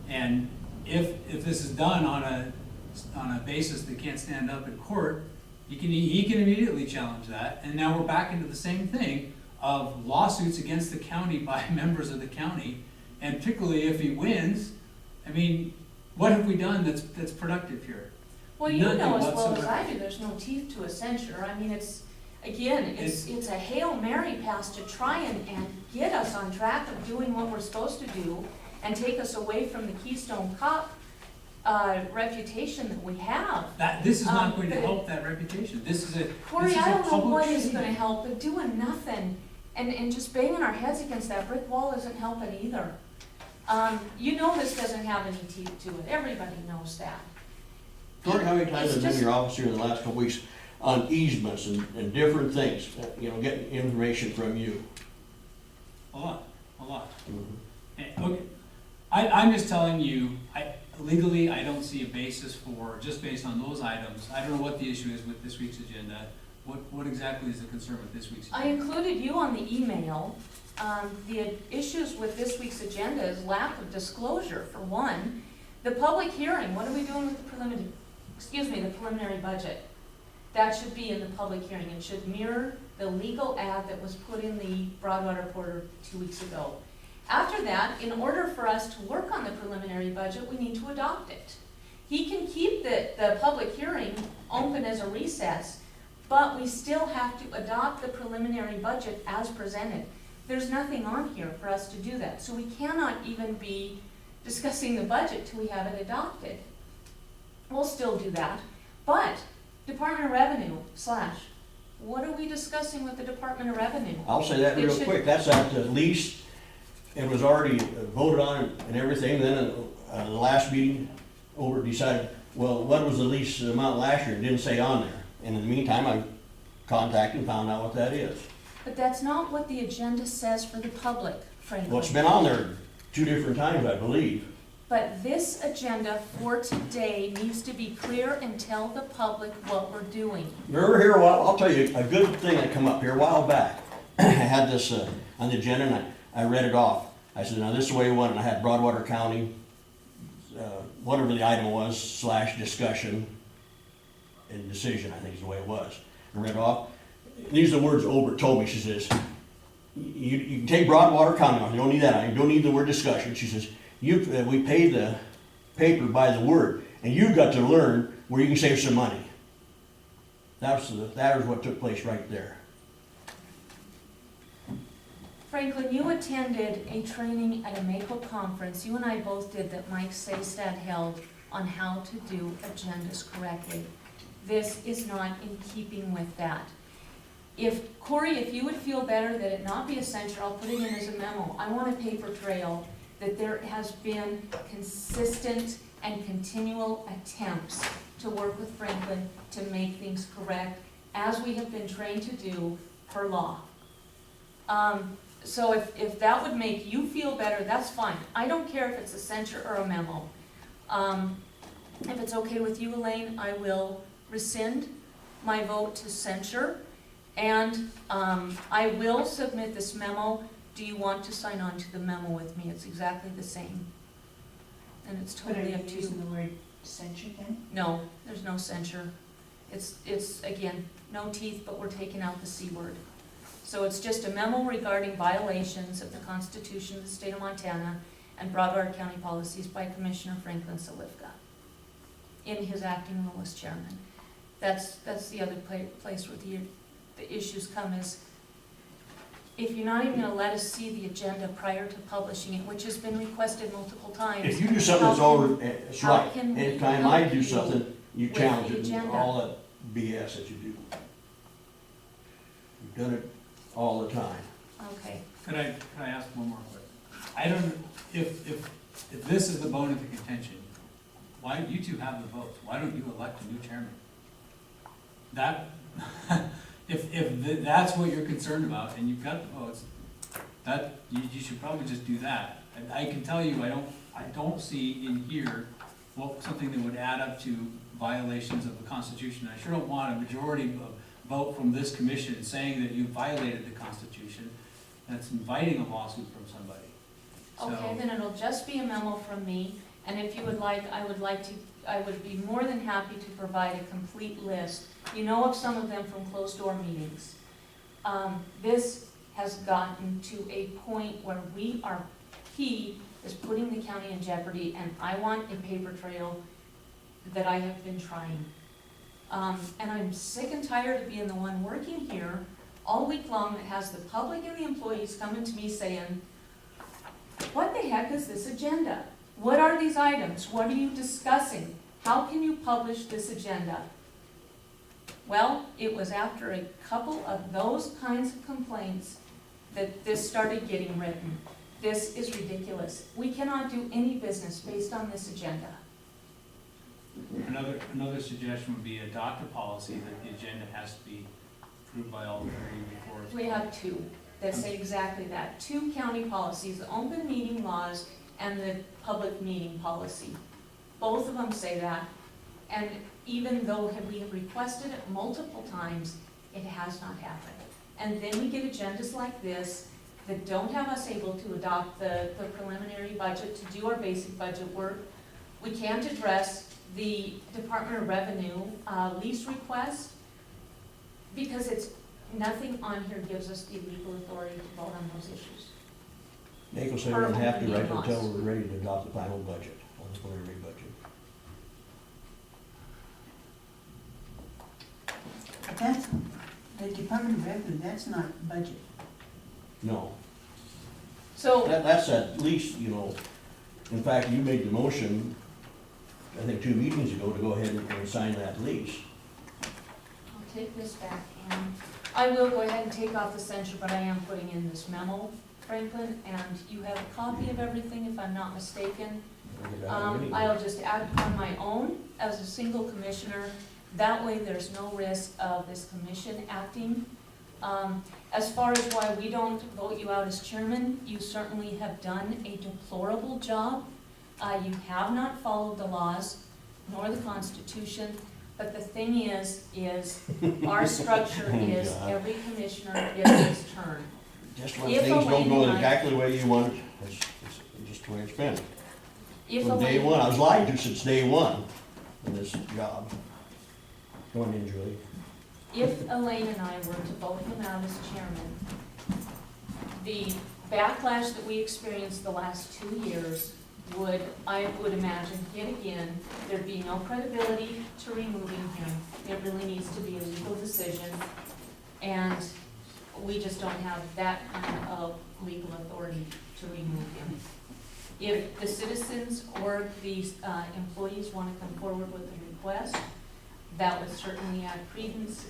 And if this is done on a basis that can't stand up in court, he can immediately challenge that, and now we're back into the same thing of lawsuits against the county by members of the county, and particularly if he wins, I mean, what have we done that's productive here? well, you Nothing know as well as whatsoever. I do, there's no teeth to a censure. I mean, it's a Hail Mary pass to try and get us on track of doing what we're supposed to do and take us away from the Keystone Cop reputation that we have. This is not going to but- help that reputation. This is a Corey, this is I a don't know public what is shame. gonna help, but doing nothing and just banging our heads against that brick wall isn't helping either. You know this doesn't have any teeth to it, everybody knows that. Tori, how many times It's have been in just- your office here in the last couple weeks on easements and different things, getting information from you? A lot. Okay, I'm just telling you, legally, I don't see a basis for, just based on those items, I don't know what the issue is with this week's agenda. What exactly is the concern with this week's I agenda? included you on the email. The issues with this week's agenda is lack of disclosure, for one. The public hearing, what are we doing with the preliminary budget? That should be in the public hearing. It should mirror the legal ad that was put in the Broadwater Reporter 2 weeks ago. After that, in order for us to work on the preliminary budget, we need to adopt it. He can keep the public hearing open as a recess, but we still have to adopt the preliminary budget as presented. There's nothing on here for us to do that, so we cannot even be discussing the budget till we have it adopted. We'll still do that, but Department of Revenue / what are we discussing with the Department of Revenue? I'll say that It real should- quick, that's at the lease, it was already voted on and everything, then the last meeting, decided, well, what was the lease amount last year, it didn't say on there. And in the meantime, I contacted and found out what that is. But that's not what the agenda says for the public, Franklin. Well, it's been on there 2 different times, I believe. But this agenda for today needs to be clear and tell the public what we're doing. Remember here, I'll tell you a good thing that come up here a while back. I had this on the agenda and I read it off. I said, now this is the way we want it. And I had Broadwater County, whatever the item was, / discussion and decision, I think is the way it was. I read it off. These are the words Obert told me. She says, you can take Broadwater County off. You don't need that. You don't need the word discussion. She says, we pay the paper by the word, and you've got to learn where you can save some money. That was what took place right there. Franklin, you attended a training at a MACO conference, you and I both did, that Mike Saystad held on how to do agendas correctly. This is not in keeping with that. Corey, if you would feel better that it not be a censure, I'll put it in as a memo. I want a paper trail that there has been consistent and continual attempts to work with Franklin to make things correct, as we have been trained to do per law. So if that would make you feel better, that's fine. I don't care if it's a censure or a memo. If it's okay with you, Elaine, I will rescind my vote to censure, and I will submit this memo. Do you want to sign on to the memo with me? It's exactly the same. And it's totally up to you. the word censure then? No, there's no censure. It's again, no teeth, but we're taking out the C word. So it's just a memo regarding violations of the Constitution of the State of Montana and Broward County policies by Commissioner Franklin Salifka in his acting role as chairman. That's the other place where the issues come is, if you're not even gonna let us see the agenda prior to publishing it, which has been requested multiple times. If you do something that's over, it's how right. can we Anytime I help do you something, you with challenge the it, and agenda? all that BS that you do. You've done it all the time. Okay, Could I ask one more question? I don't, if this is the bone of the contention, why, you two have the votes, why don't you elect a new chairman? That, if that's what you're concerned about, and you've got the votes, that, you should probably just do that. And I can tell you, I don't see in here, something that would add up to violations of the Constitution. I sure don't want a majority vote from this commission saying that you violated the Constitution. That's inviting a lawsuit from somebody. okay, So- then it'll just be a memo from me, and if you would like, I would be more than happy to provide a complete list. You know of some of them from closed-door meetings. This has gotten to a point where he is putting the county in jeopardy, and I want a paper trail that I have been trying. And I'm sick and tired of being the one working here all week long that has the public and the employees coming to me saying, what the heck is this agenda? What are these items? What are you discussing? How can you publish this agenda? Well, it was after a couple of those kinds of complaints that this started getting written. This is ridiculous. We cannot do any business based on this agenda. Another suggestion would be adopt a policy that the agenda has to be approved by all 30 before it's. We have two that say exactly that. Two county policies, the open meeting laws and the public meeting policy. Both of them say that. And even though we have requested it multiple times, it has not happened. And then we get agendas like this that don't have us able to adopt the preliminary budget to do our basic budget work. We can't address the Department of Revenue lease request because nothing on here gives us the legal authority to vote on those issues. NACO said we don't have to right until we're ready to adopt the final budget, on the preliminary budget. But that's, the Department of Revenue, that's not budget. No, So, that's at least, in fact, you made the motion, I think 2 meetings ago, to go ahead and sign that lease. I'll take this back, and I will go ahead and take off the censure, but I am putting in this memo, Franklin, and you have a copy of everything, if I'm not mistaken. I'll just add on my own as a single commissioner. That way, there's no risk of this commission acting. As far as why we don't vote you out as chairman, you certainly have done a deplorable job. You have not followed the laws nor the Constitution, but the thing is our structure is every commissioner gets his turn. Just when If things don't Elaine go and I- exactly the way you want it, it's just the way it's been. If From day Elaine- one, I was lied to since day one in this job. Go on in, Julie. If Elaine and I were to vote him out as chairman, the backlash that we experienced the last 2 years I would imagine, hit again. There'd be no credibility to removing him. It really needs to be a legal decision, and we just don't have that kind of legal authority to remove him. If the citizens or the employees want to come forward with a request, that would certainly add credence,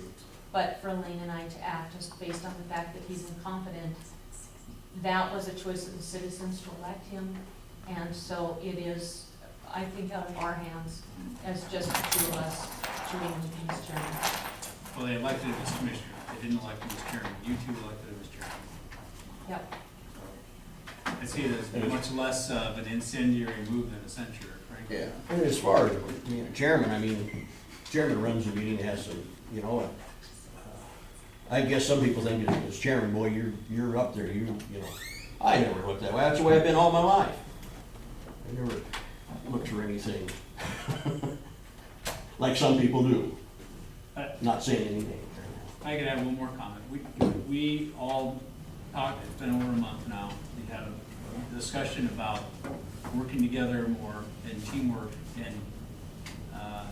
but for Elaine and I to act just based on the fact that he's incompetent, that was a choice of the citizens to elect him, and so it is, I think, out of our hands as just the two of us to remove him as chairman. Well, they elected him as commissioner, they didn't elect him as chairman, you two elected him as chairman. Yep. I see it as much less of an incendiary move than a censure, frankly. Yeah, and as far as being a chairman, chairman runs the meeting, has some, I guess some people think as chairman, boy, you're up there, I never looked that way, that's the way I've been all my life. I never looked for anything like some people do. Not saying anything right now. I could add one more comment. We all talked, it's been over a month now, we had a discussion about working together more and teamwork, and I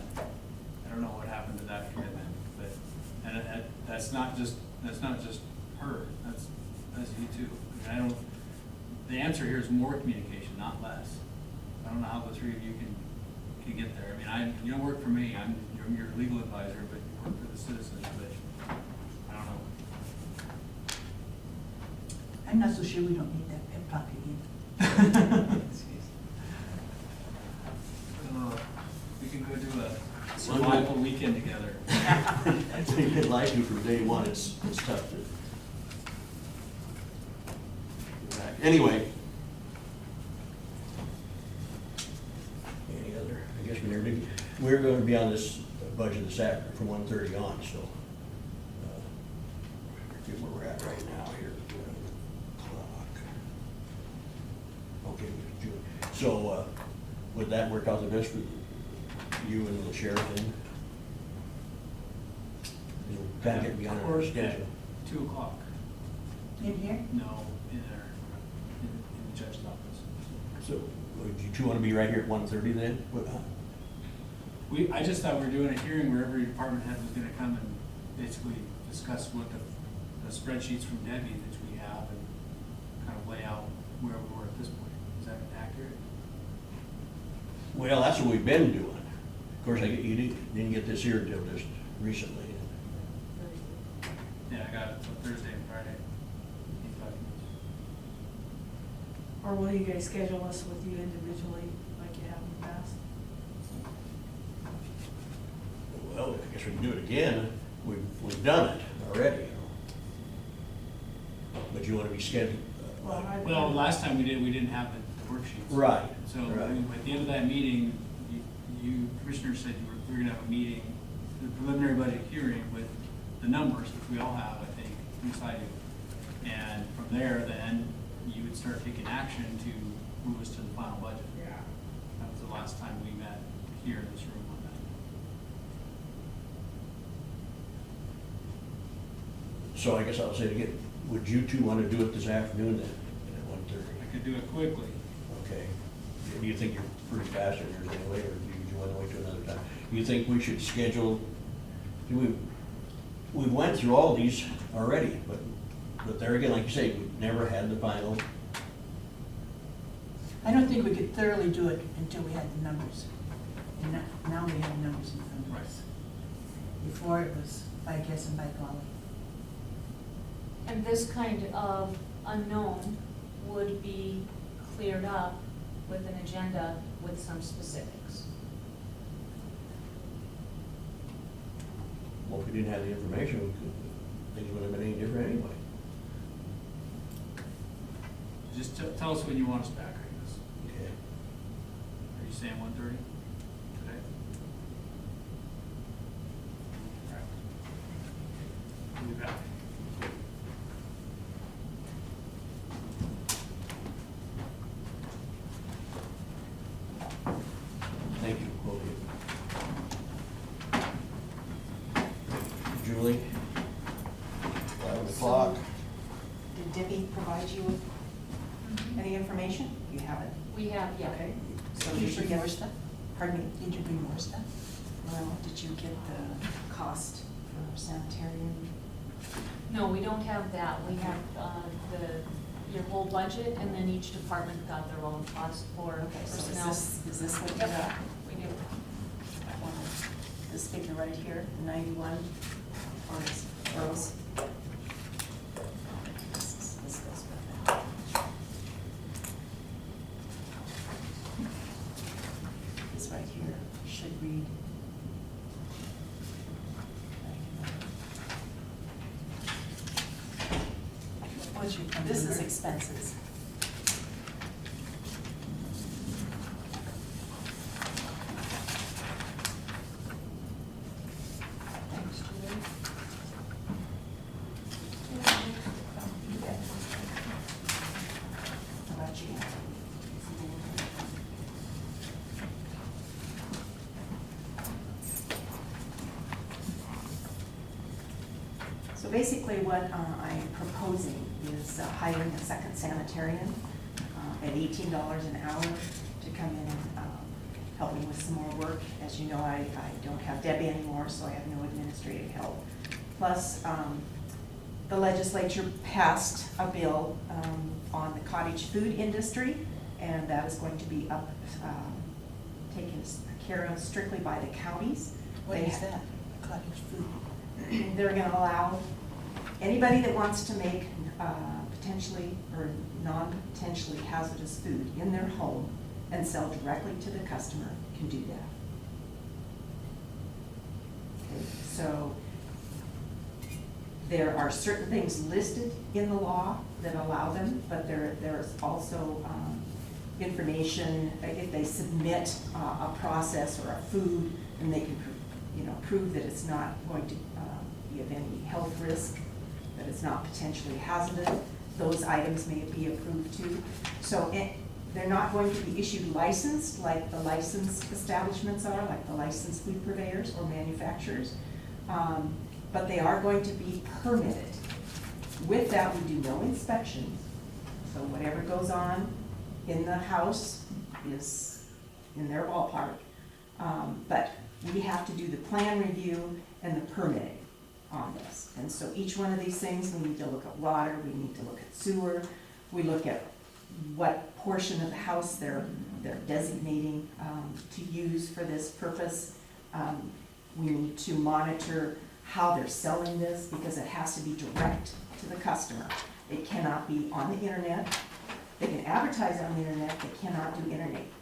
don't know what happened to that commitment, but, and that's not just her, that's you too. I mean, the answer here is more communication, not less. I don't know how the three of you can get there. I mean, you don't work for me, I'm your legal advisor, but you work for the citizens, but I don't know. I'm not so sure we don't need that pep talk again. We can go do a survival weekend together. I think they'd like to from day one, it's tough to. Anyway. Any other, I guess we're gonna be on this budget this afternoon from 1:30 on, so. Forget where we're at right now here. 12 o'clock. Okay, June. So, would that work out the best for you and the sheriff then? Kind of get beyond our schedule. 2 o'clock. In here? No, in the judge's office. So, would you two wanna be right here at 1:30 then? I just thought we were doing a hearing where every department head was gonna come and basically discuss what the spreadsheets from Debbie that we have and kind of lay out where we were at this point. Is that accurate? Well, that's what we've been doing. Of course, you didn't get this here until just recently. Yeah, I got it for Thursday and Friday. 85 minutes. Or will you guys schedule us with you individually like you have in the past? Well, I guess we can do it again. We've done it already. But you want to be scheduled? Well, last time we didn't have the worksheets. Right. So right. at the end of that meeting, you commissioners said we were gonna have a meeting, the preliminary budget hearing with the numbers, which we all have, I think, inside you. And from there, then, you would start taking action to move us to the final budget. Yeah. That was the last time we met here in this room on that. So I guess I'll say it again. Would you two want to do it this afternoon then, at 1:30? I could do it quickly. Okay. Do you think you're pretty fast in yours anyway, or do you want to wait till another time? Do you think we should schedule, we went through all these already, but there again, like you say, we never had the final. I don't think we could thoroughly do it until we had the numbers. And now we have numbers in front of us. Before it was by guess and by golly. And this kind of unknown would be cleared up with an agenda with some specifics. Well, if we didn't have the information, things would have been any different anyway. Just tell us when you want us back, I guess. Okay. Are you saying 1:30 today? All right. We'll be back. Thank you, both of you. Julie? 11 o'clock. Did Debbie provide you with any information? You haven't? We have, yeah. Okay. So Did you you should bring get, more stuff? pardon me? Did you bring more stuff? Well, did you get the cost for sanitarium? No, we don't have that. We have your whole budget, and then each department got their own cost for Okay, so personnel. is this what you Yep, got? we do. This figure right here, 91, or is gross? This goes with that. This right here should read. What's your phone This is number? expenses. Thanks, Julie. How about you? So basically what I'm proposing is hiring a second sanitarian at $18 an hour to come in and help me with some more work. As you know, I don't have Debbie anymore, so I have no administrative help. Plus, the legislature passed a bill on the cottage food industry, and that is going to be taken care of strictly by the counties. What is that, cottage food? They're gonna allow anybody that wants to make potentially or non-potentially hazardous food in their home and sell directly to the customer can do that. Okay, so there are certain things listed in the law that allow them, but there's also information, if they submit a process or a food, and they can prove that it's not going to be of any health risk, that it's not potentially hazardous, those items may be approved too. So they're not going to be issued licensed like the licensed establishments are, like the licensed food purveyors or manufacturers, but they are going to be permitted. With that, we do no inspections, so whatever goes on in the house is in their ballpark. But we have to do the plan review and the permitting on this. And so each one of these things, we need to look at water, we need to look at sewer, we look at what portion of the house they're designating to use for this purpose. We need to monitor how they're selling this, because it has to be direct to the customer. It cannot be on the internet. They can advertise on the internet, they cannot do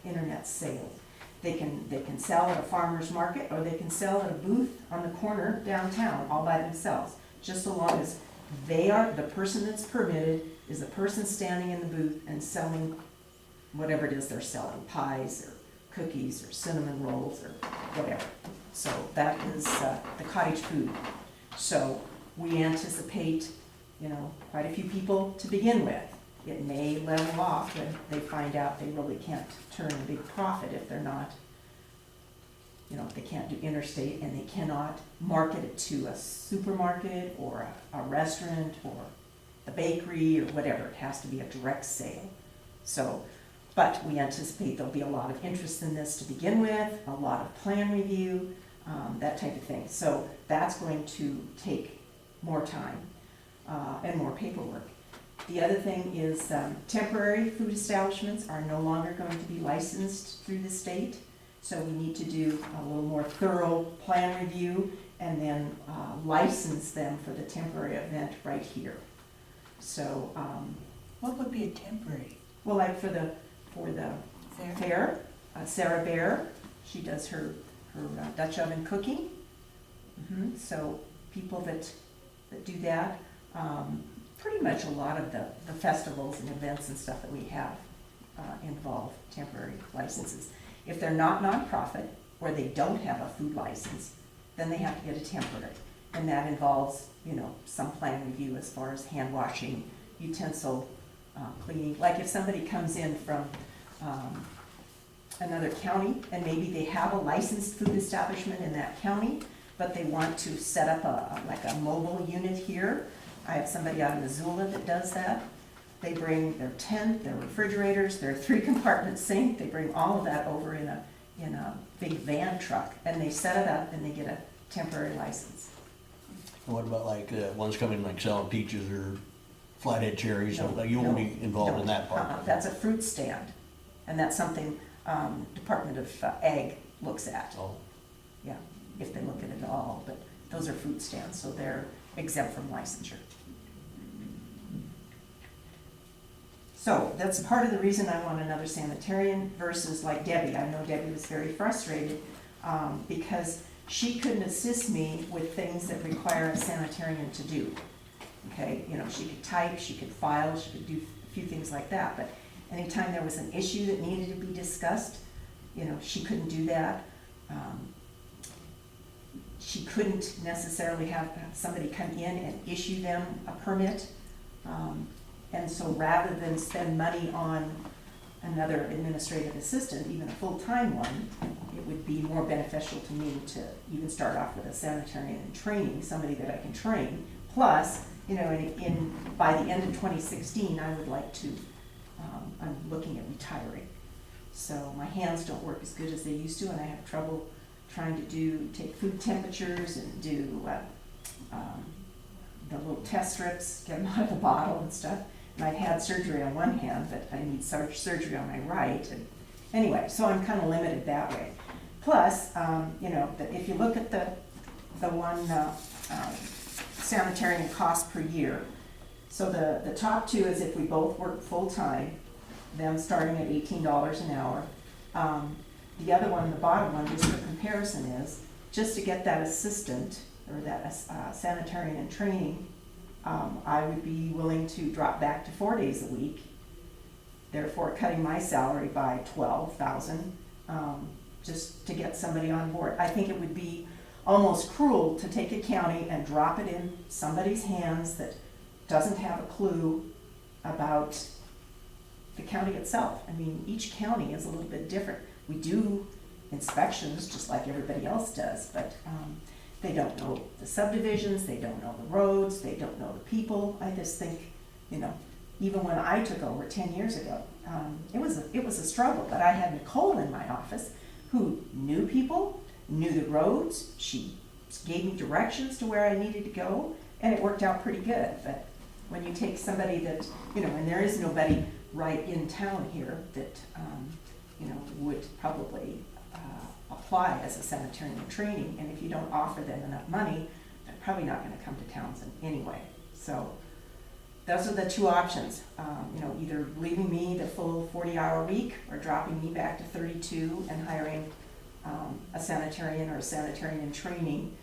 internet sales. They can sell at a farmer's market, or they can sell at a booth on the corner downtown all by themselves, just so long as they are, the person that's permitted is the person standing in the booth and selling whatever it is they're selling, pies or cookies or cinnamon rolls or whatever. So that is the cottage food. So we anticipate, quite a few people to begin with. It may level off when they find out they really can't turn a big profit if they're not, if they can't do interstate and they cannot market it to a supermarket or a restaurant or a bakery or whatever. It has to be a direct sale. So, but we anticipate there'll be a lot of interest in this to begin with, a lot of plan review, that type of thing. So that's going to take more time and more paperwork. The other thing is temporary food establishments are no longer going to be licensed through the state. So we need to do a little more thorough plan review and then license them for the temporary event right here. So What would be a temporary? well, like for the fair, Sarah Bear, she does her Dutch oven cooking. So people that do that, pretty much a lot of the festivals and events and stuff that we have involve temporary licenses. If they're not nonprofit or they don't have a food license, then they have to get a temporary. And that involves, some plan review as far as hand washing, utensil cleaning. Like if somebody comes in from another county and maybe they have a licensed food establishment in that county, but they want to set up a mobile unit here. I have somebody out of Missoula that does that. They bring their tent, their refrigerators, their 3-compartment sink. They bring all of that over in a big van truck, and they set it up and they get a temporary license. What about like ones coming like selling peaches or flathead cherries? No, You won't no, be involved in that part? That's a fruit stand, and that's something Department of Ag looks at. Oh. Yeah, if they look at it at all, but those are fruit stands, so they're exempt from licensure. So that's part of the reason I want another sanitarian versus like Debbie. I know Debbie was very frustrated because she couldn't assist me with things that require a sanitarian to do. Okay, she could type, she could file, she could do a few things like that, but anytime there was an issue that needed to be discussed, she couldn't do that. She couldn't necessarily have somebody come in and issue them a permit. And so rather than spend money on another administrative assistant, even a full-time one, it would be more beneficial to me to even start off with a sanitarian and training, somebody that I can train, Plus, you know, by the end of 2016, I would like to, I'm looking at retiring. So my hands don't work as good as they used to, and I have trouble trying to take food temperatures and do the little test strips, get them out of the bottle and stuff. And I've had surgery on one hand, but I need surgery on my right. And anyway, so I'm kind of limited that way. Plus, you know, if you look at the one sanitarian cost per year, so the top two is if we both work full-time, them starting at $18 an hour. The other one, the bottom one, just for comparison is, just to get that assistant, or that sanitarian in training, I would be willing to drop back to 4 days a week, therefore cutting my salary by $12,000, just to get somebody on board. I think it would be almost cruel to take a county and drop it in somebody's hands that doesn't have a clue about the county itself. I mean, each county is a little bit different. We do inspections just like everybody else does, but they don't know the subdivisions, they don't know the roads, they don't know the people. I just think, you know, even when I took over 10 years ago, it was a struggle, but I had Nicole in my office who knew people, knew the roads. She gave me directions to where I needed to go, and it worked out pretty good. But when you take somebody that, you know, and there is nobody right in town here that, you know, would probably apply as a sanitarian training, and if you don't offer them enough money, they're probably not going to come to Townsend anyway. So those are the two options. You know, either leaving me the full 40-hour week or dropping me back to 32 and hiring a sanitarian or a sanitarian in training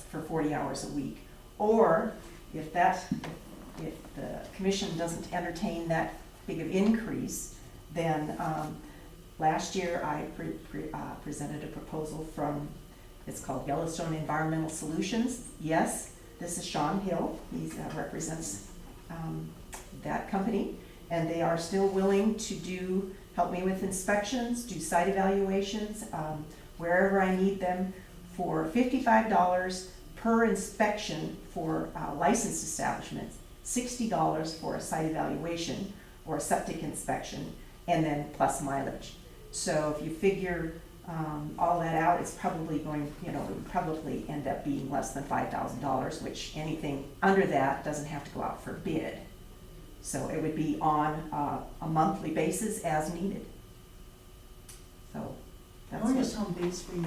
for 40 hours a week. Or if the commission doesn't entertain that big of increase, then last year I presented a proposal from, it's called Yellowstone Environmental Solutions. Yes, this is Sean Hill. He represents that company, and they are still willing to help me with inspections, do site evaluations, wherever I need them, for $55 per inspection for licensed establishments, $60 for a site evaluation or a septic inspection, and then plus mileage. So if you figure all that out, it's probably going, you know, it would probably end up being less than $5,000, which anything under that doesn't have to go out for bid. So it would be on a monthly basis as needed. So that's Where is home base for you?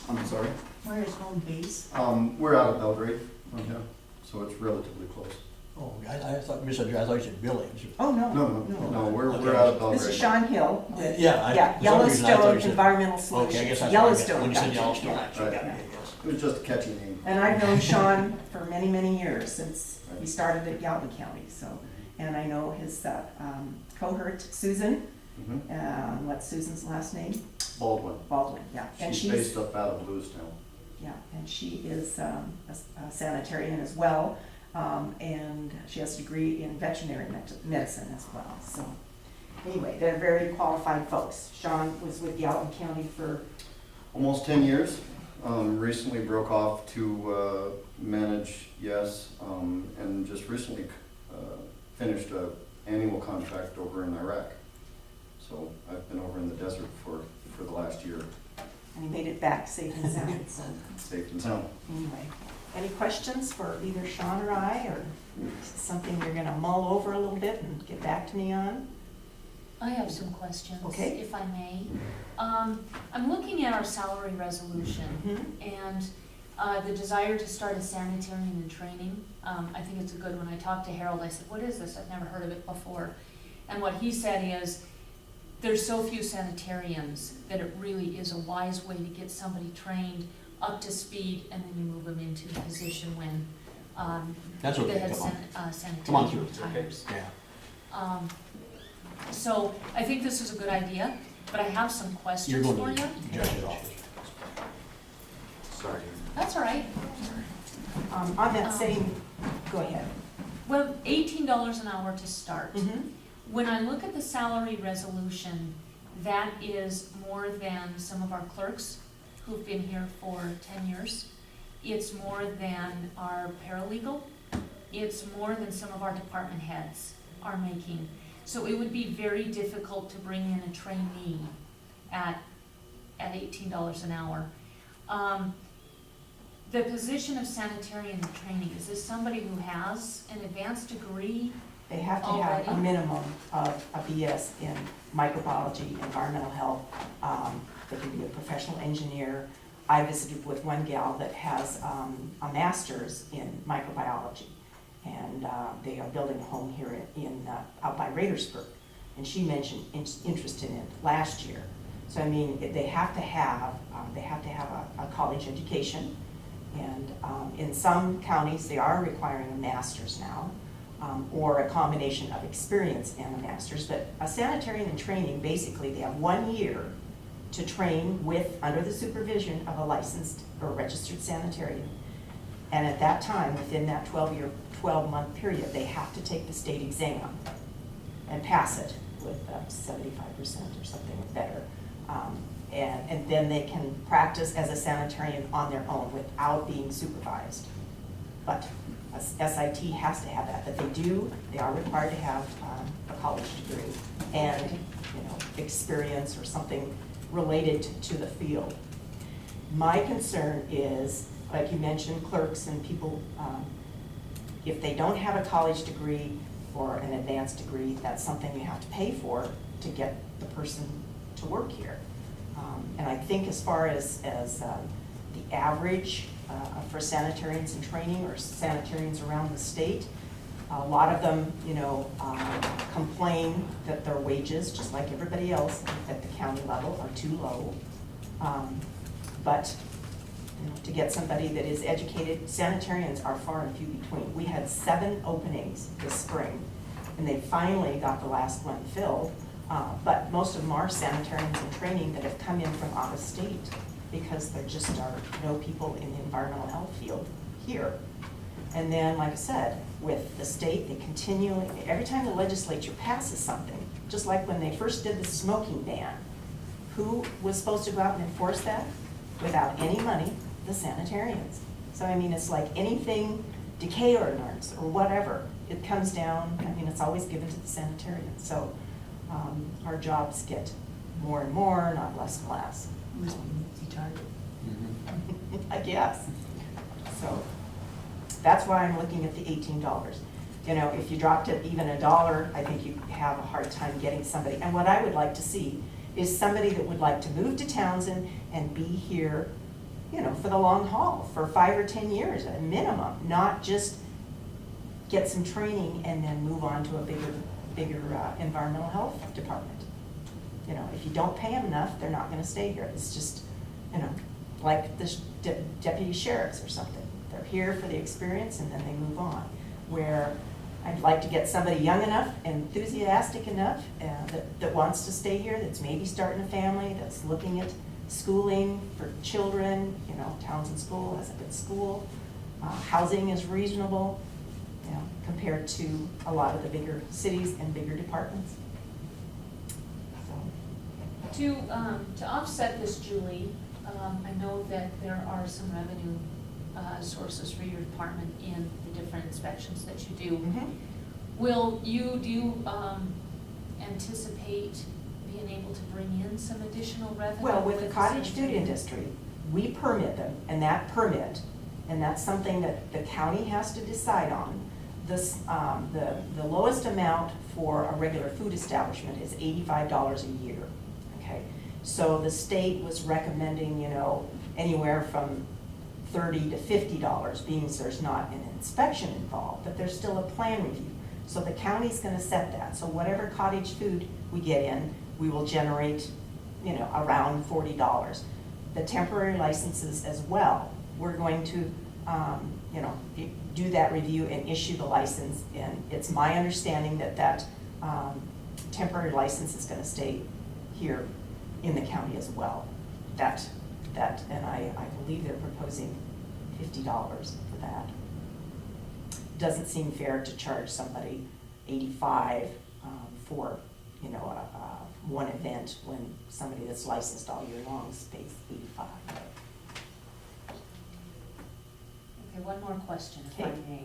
I'm sorry? Where is home base? We're out of Belgrade, so it's relatively close. Oh, I thought you said Billings. Oh, no. No, we're Okay. out of Belgrade. This is Sean Hill with Yeah, for some reason I thought Yellowstone you said- Environmental Okay, I Solutions. guess that's Yellowstone. when you said gotcha. Yellowstone, Yeah. actually, got me, yes. It was just a catchy name. And I've known Sean for many, many years, since he started at Galvin County, so. And I know his cohort, Susan, what's Susan's last name? Baldwin. Baldwin, yeah. And She's based up out of Lewistown. Yeah, and she is a sanitarian as well, and she has a degree in veterinary medicine as well. So anyway, they're very qualified folks. Sean was with Galvin County for Almost 10 years. Recently broke off to manage YES, and just recently finished an annual contract over in Iraq. So I've been over in the desert for the last year. and he made it back safe and sound. So Safe and sound. anyway, any questions for either Sean or I, or something you're gonna mull over a little bit and get back to me on? I have some questions, Okay. if I may. I'm looking at our salary resolution and the desire to start a sanitarian in training. I think it's a good one. I talked to Harold, I said, what is this? I've never heard of it before. And what he said is, there's so few sanitarians that it really is a wise way to get somebody trained up to speed, and then you move them into the position when That's the okay, head come on. Come sanitarian on through, it's okay, retires. yeah. So I think this is a good idea, but I have some You're questions for going to you. the judge's office. Sorry. That's all right. On that same, go ahead. Well, $18 an hour to start. Mm-hmm. When I look at the salary resolution, that is more than some of our clerks who've been here for 10 years. it's more than our paralegal, it's more than some of our department heads are making. So it would be very difficult to bring in a trainee at $18 an hour. The position of sanitarian training, is this somebody who has an advanced degree? They have to have a Already? minimum of a BS in microbiology, environmental health. They can be a professional engineer. I visited with one gal that has a master's in microbiology, and they are building a home here out by Radersburg. And she mentioned interest in it last year. So I mean, they have to have a college education, and in some counties they are requiring a master's now. Or a combination of experience and a master's, but a sanitarian in training, basically they have 1 year to train under the supervision of a licensed or registered sanitarian. And at that time, within that 12-month period, they have to take the state exam and pass it with 75% or something better. And then they can practice as a sanitarian on their own without being supervised. But SIT has to have that, but they are required to have a college degree and, experience or something related to the field. My concern is, like you mentioned, clerks and people, if they don't have a college degree or an advanced degree, that's something you have to pay for to get the person to work here. And I think as far as the average for sanitarians in training or sanitarians around the state, a lot of them, complain that their wages, just like everybody else at the county level, are too low. But to get somebody that is educated, sanitarians are far and few between. We had 7 openings this spring, and they finally got the last one filled. But most of them are sanitarians in training that have come in from out of state, because there just are no people in the environmental health field here. And then, like I said, with the state, they continually, every time the legislature passes something, just like when they first did the smoking ban, who was supposed to go out and enforce that? Without any money, the sanitarians. So I mean, it's like anything, decay ordinance or whatever, it comes down, it's always given to the sanitarians. So our jobs get more and more, not less and less. Must be an easy target. I guess. So that's why I'm looking at the $18. If you dropped it even $1, I think you have a hard time getting somebody. And what I would like to see is somebody that would like to move to Townsend and be here, for the long haul, for 5 or 10 years at a minimum, not just get some training and then move on to a bigger environmental health department. If you don't pay them enough, they're not going to stay here. It's just, like the deputy sheriffs or something. They're here for the experience and then they move on. Where I'd like to get somebody young enough, enthusiastic enough, that wants to stay here, that's maybe starting a family, that's looking at schooling for children. Townsend School has a good school. Housing is reasonable, compared to a lot of the bigger cities and bigger departments. To offset this, Julie, I know that there are some revenue sources for your department in the different inspections that you do. Mm-hmm. Do you anticipate being able to bring in some additional revenue? Well, with the cottage food sanitary? industry, we permit them, and that's something that the county has to decide on. The lowest amount for a regular food establishment is $85 a year, okay? So the state was recommending, anywhere from $30 to $50, being there's not an inspection involved, but there's still a plan review. So the county's gonna set that. So whatever cottage food we get in, we will generate, around $40. The temporary licenses as well, we're going to, do that review and issue the license. And it's my understanding that temporary license is gonna stay here in the county as well. And I believe they're proposing $50 for that. Doesn't seem fair to charge somebody $85 for, one event when somebody that's licensed all year long pays $85. Okay, one more question, if I Okay. may.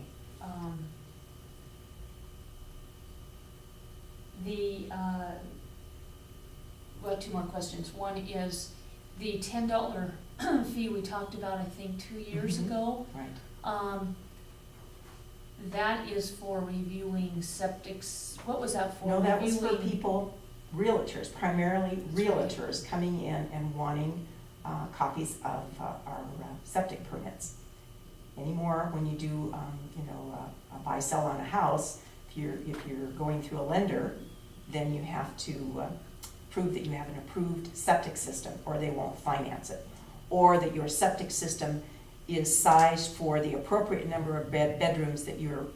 Well, two more questions. One is the $10 fee we talked about, I think, 2 years Mhm. ago. Right. That is for reviewing septics, what was that for? No, that was for Reviewing- people, realtors, primarily realtors coming in and wanting copies of our septic permits. Anymore, when you do, a buy-sell on a house, if you're going through a lender, then you have to prove that you have an approved septic system, or they won't finance it. Or that your septic system is sized for the appropriate number of bedrooms that you're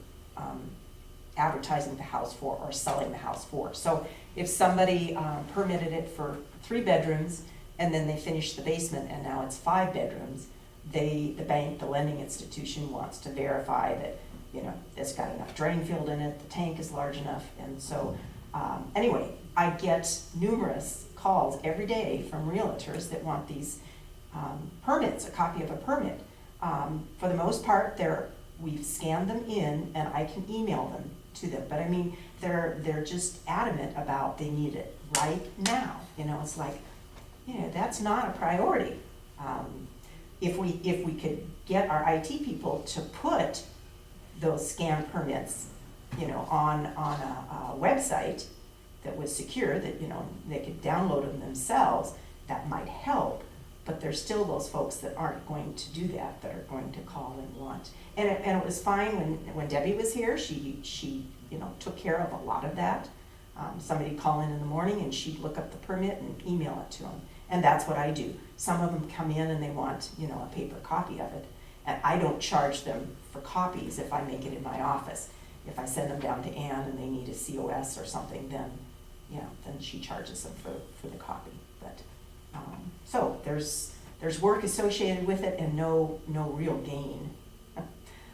advertising the house for or selling the house for. So if somebody permitted it for 3 bedrooms and then they finished the basement and now it's 5 bedrooms, the bank, the lending institution wants to verify that, it's got enough drain field in it, the tank is large enough. And so, anyway, I get numerous calls every day from realtors that want these permits, a copy of a permit. For the most part, we've scanned them in and I can email them to them. But I mean, they're just adamant about they need it right now. It's like, that's not a priority. If we could get our IT people to put those scanned permits, on a website that was secure, that, they could download them themselves, that might help. But there's still those folks that aren't going to do that, that are going to call and want. And it was fine when Debbie was here. She took care of a lot of that. Somebody'd call in the morning and she'd look up the permit and email it to them. And that's what I do. Some of them come in and they want, a paper copy of it. And I don't charge them for copies if I make it in my office. If I send them down to Ann and they need a COS or something, then she charges them for the copy. But so there's work associated with it and no real gain,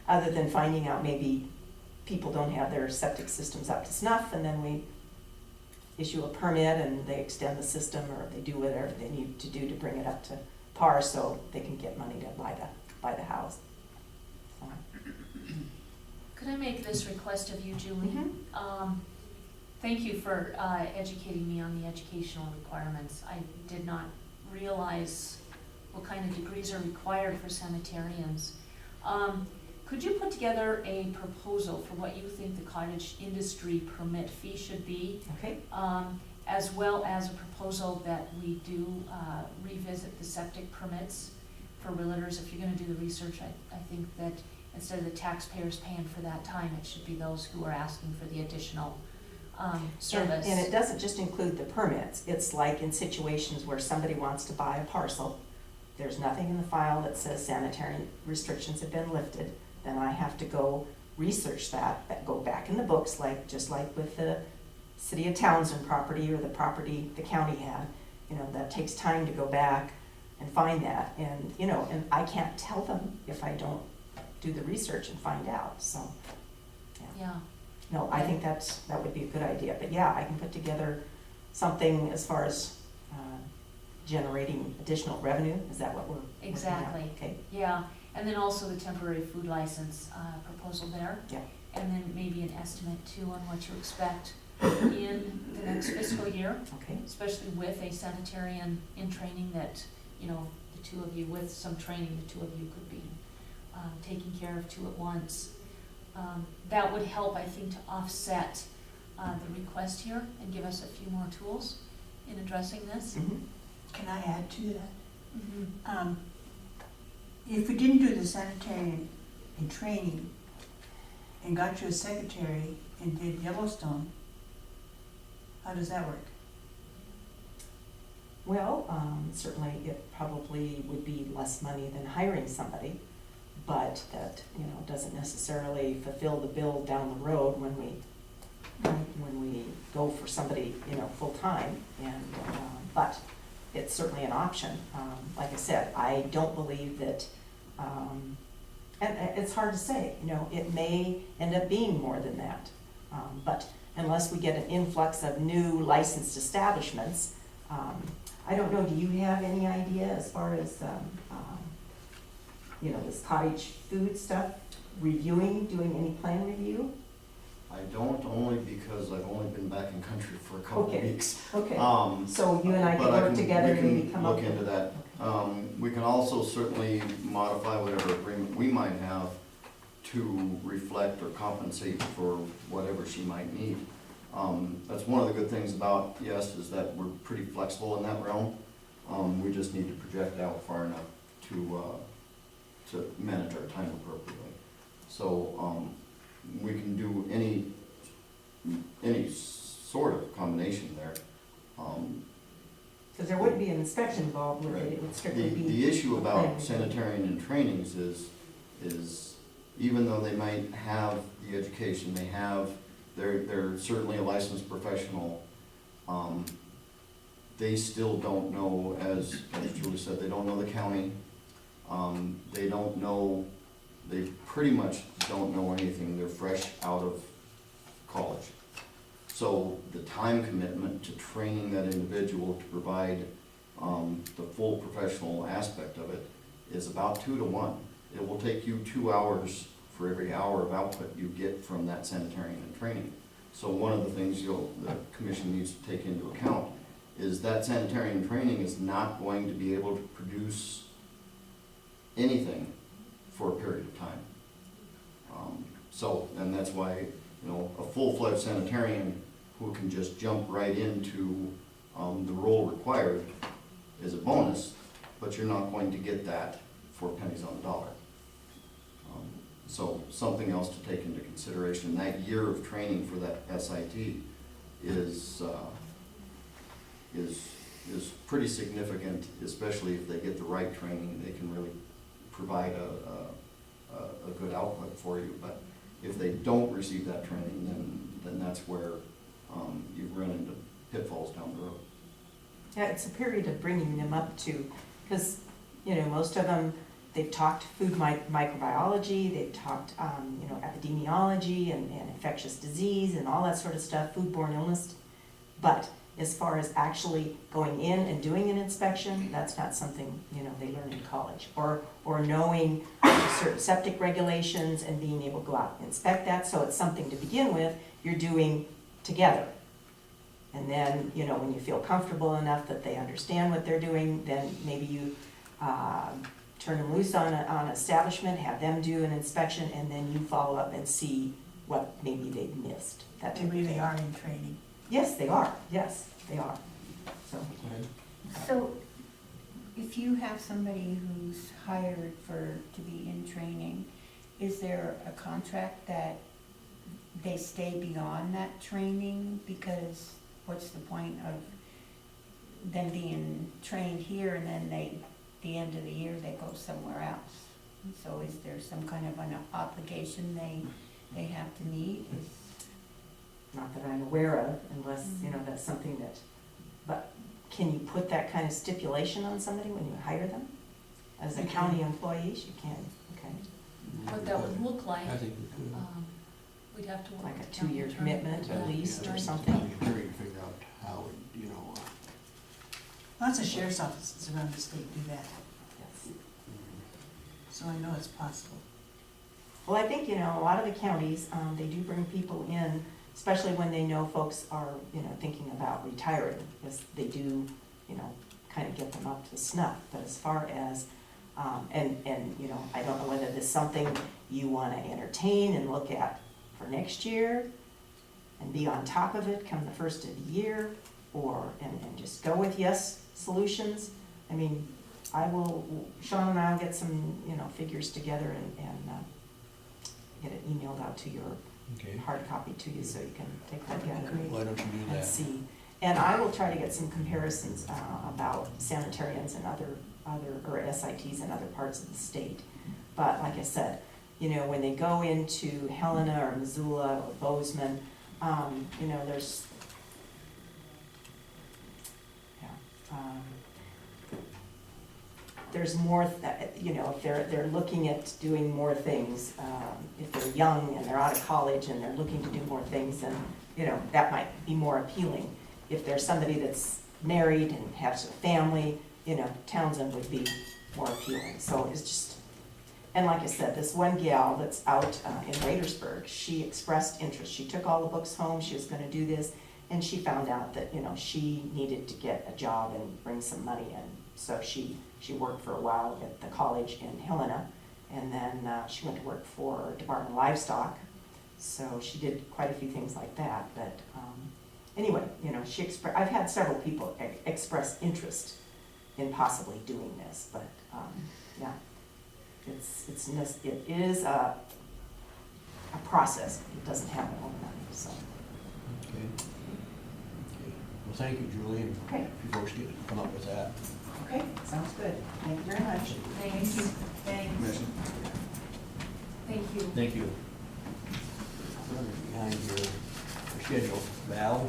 other than finding out maybe people don't have their septic systems up to snuff, and then we issue a permit and they extend the system, or they do whatever they need to do to bring it up to par so they can get money to buy the house. So. Could I make this request of you, Julie? Mhm. Thank you for educating me on the educational requirements. I did not realize what kind of degrees are required for sanitarians. Could you put together a proposal for what you think the cottage industry permit fee should be? Okay. As well as a proposal that we do revisit the septic permits for realtors. If you're gonna do the research, I think that instead of the taxpayers paying for that time, it should be those who are asking for the additional service. And it doesn't just include the permits. It's like in situations where somebody wants to buy a parcel, there's nothing in the file that says sanitary restrictions have been lifted, then I have to go research that go back in the books, just like with the City of Townsend property or the property the county had. That takes time to go back and find that. And, and I can't tell them if I don't do the research and find out, so. Yeah. No, I think that would be a good idea, but yeah, I can put together something as far as generating additional revenue. Is that what we're working on? Exactly. Okay. Yeah, and then also the temporary food license proposal there. Yeah. And then maybe an estimate too on what you expect in the next fiscal year, Okay. especially with a sanitarian in training that, the two of you, with some training, the two of you could be taking care of 2 at once. That would help, I think, to offset the request here and give us a few more tools in addressing this. Mhm. Can I add to that? Mm-hmm. If we didn't do the sanitary in training and got you a secretary and did Yellowstone, how does that work? Well, certainly it probably would be less money than hiring somebody, but that, doesn't necessarily fulfill the bill down the road when we go for somebody, full-time. And, but it's certainly an option. Like I said, I don't believe that, and it's hard to say, it may end up being more than that. But unless we get an influx of new licensed establishments, I don't know, do you have any idea as far as, you know, this cottage food stuff, reviewing, doing any plan review? I don't, only because I've only been back in country for a couple of Okay. weeks. Okay, Um, so you and I can but work together and we maybe can come up look with. into that. We can also certainly modify whatever agreement we might have to reflect or compensate for whatever she might need. That's one of the good things about Yes, is that we're pretty flexible in that realm. We just need to project out far enough to manage our time appropriately. So, we can do any sort of combination there. Because there wouldn't be an inspection involved with it, it would strictly be. The issue a about plan review. sanitarian and trainings is even though they might have the education, they're certainly a licensed professional, they still don't know, as Julie said, they don't know the county. They don't know, they pretty much don't know anything. They're fresh out of college. So the time commitment to training that individual to provide the full professional aspect of it is about 2 to 1. It will take you 2 hours for every hour of output you get from that sanitarian and training. So one of the things the commission needs to take into account is that sanitarian training is not going to be able to produce anything for a period of time. And that's why, a full-fledged sanitarian who can just jump right into the role required is a bonus, but you're not going to get that for pennies on the dollar. So something else to take into consideration, that year of training for that SIT is pretty significant, especially if they get the right training. They can really provide a good output for you. But if they don't receive that training, then that's where you run into pitfalls down the road. Yeah, it's a period of bringing them up to, because, most of them, they've talked food microbiology, they've talked, epidemiology and infectious disease and all that sort of stuff, foodborne illness. But as far as actually going in and doing an inspection, that's not something, they learn in college. Or knowing certain septic regulations and being able to go out and inspect that. So it's something to begin with, you're doing together. And then, when you feel comfortable enough that they understand what they're doing, then maybe you turn them loose on an establishment, have them do an inspection, and then you follow up and see what maybe they've missed. That They type of really thing. are in training. Yes, they are. Yes, they are. So, So, if you have somebody who's hired to be in training, is there a contract that they stay beyond that training? Because what's the point of them being trained here and then the end of the year they go somewhere else? So is there some kind of an obligation they have to meet? not that I'm aware of, unless, that's something that, but can you put that kind of stipulation on somebody when you hire them? As a You county can. employees, you can, okay. What that would look like, I think we could. we'd have to work Like a with the county 2-year attorney. commitment at Yeah, least or right. something. Attorney to figure out how, Lots of sheriff's offices around the state do that, Yes. so I know it's possible. Well, I think, a lot of the counties, they do bring people in, especially when they know folks are, thinking about retiring, because they do, kind of get them up to snuff. But as far as, and I don't know whether this is something you want to entertain and look at for next year and be on top of it come the first of the year, or, and just go with Yes Solutions. I mean, Sean and I will get some, figures together and get it emailed out to your okay, hard copy to you so you can take a That'd look be at it great. why don't you do and that? see. And I will try to get some comparisons about sanitarians and other or SITs in other parts of the state. But like I said, when they go into Helena or Missoula or Bozeman, there's, there's more, if they're looking at doing more things, if they're young and they're out of college and they're looking to do more things, then, that might be more appealing. If there's somebody that's married and has a family, Townsend would be more appealing. So it's just, And like I said, this one gal that's out in Waitersburg, she expressed interest. She took all the books home, she was gonna do this, and she found out that, you know, she needed to get a job and bring some money in. So she worked for a while at the college in Helena, and then she went to work for Department of Livestock. So she did quite a few things like that, but anyway, you know, I've had several people express interest in possibly doing this, but yeah. It is a process. It doesn't happen overnight, so. Okay. Well, thank you, Julie, and Okay. if you folks come up with that. Okay, sounds good. Thank you very much. Thanks. Thanks. Commission. Thank you. Thank you. Running behind your schedule, Val.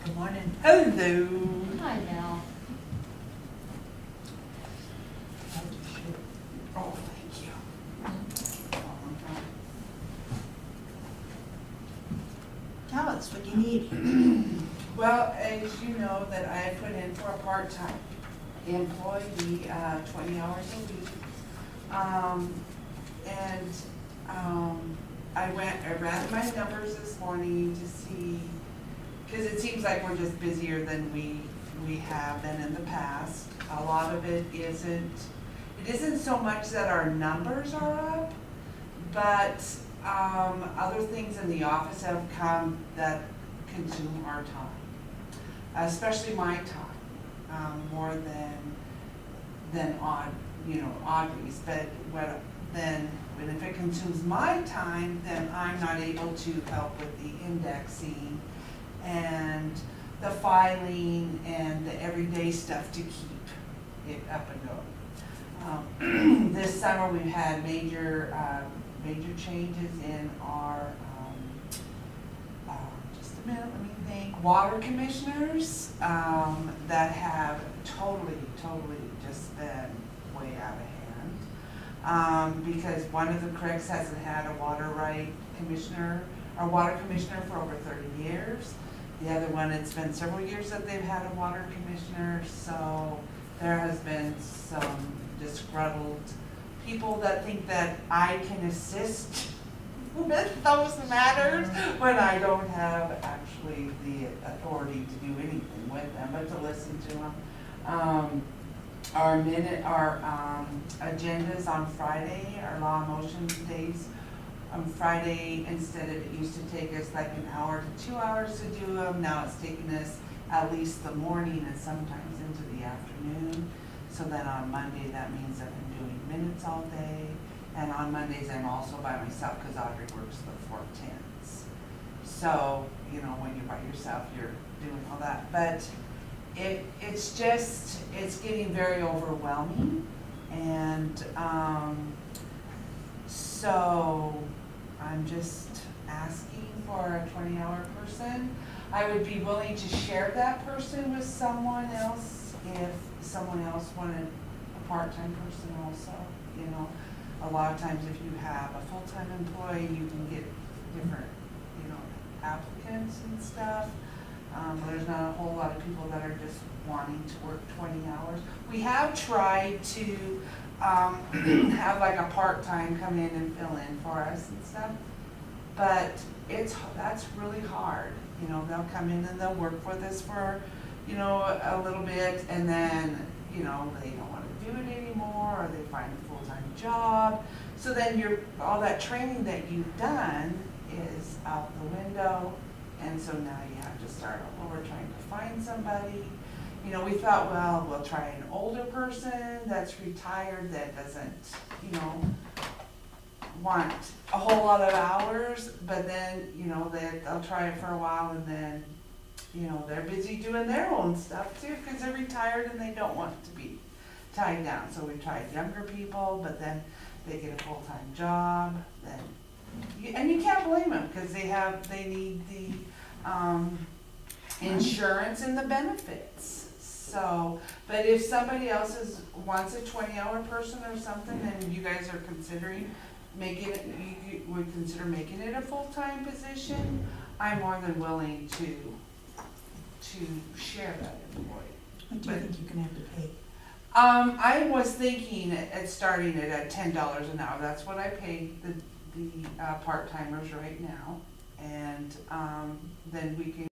Good morning. Hello. Hi, Val. Oh, thank you. Tell us what you need. Well, as you know, that I put in for a part-time employee, 20 hours a week. I ran my numbers this morning to see, because it seems like we're just busier than we have been in the past. A lot of it isn't so much that our numbers are up, but other things in the office have come that consume our time, especially my time, more than Audrey's. But when if it consumes my time, then I'm not able to help with the indexing and the filing and the everyday stuff to keep it up and going. This summer we've had major changes in our, just a minute, let me think, water commissioners that have totally just been way out of hand. Because one of the creeks hasn't had a water commissioner for over 30 years. The other one, it's been several years that they've had a water commissioner, so there has been some disgruntled people that think that I can assist with those matters when I don't have actually the authority to do anything with them, but to listen to them. Our agendas on Friday, our law motions days, on Friday, instead of, it used to take us like an hour to 2 hours to do them, now it's taking us at least the morning and sometimes into the afternoon. So then on Monday, that means that I'm doing minutes all day. And on Mondays, I'm also by myself because Audrey works the 4/10s. So, you know, when you're by yourself, you're doing all that. But it's getting very overwhelming. And so I'm just asking for a 20-hour person. I would be willing to share that person with someone else if someone else wanted a part-time person also. You know, a lot of times if you have a full-time employee, you can get different, you know, applicants and stuff. There's not a whole lot of people that are just wanting to work 20 hours. We have tried to have like a part-time come in and fill in for us and stuff, but that's really hard. You know, they'll come in and they'll work with us for, you know, a little bit, and then, you know, they don't want to do it anymore, or they find a full-time job. So then all that training that you've done is out the window, and so now you have to start all over trying to find somebody. You know, we thought, well, we'll try an older person that's retired that doesn't, you know, want a whole lot of hours, but then, you know, they'll try it for a while and then, you know, they're busy doing their own stuff too because they're retired and they don't want to be tied down. So we tried younger people, but then they get a full-time job, and you can't blame them because they need the insurance and the benefits. So, but if somebody else wants a 20-hour person or something, and you guys are considering you would consider making it a full-time position, I'm more than willing to share that employee. What do you think you're gonna have to pay? I was thinking at starting it at $10 an hour, that's what I pay the part-timers right now. And, then we can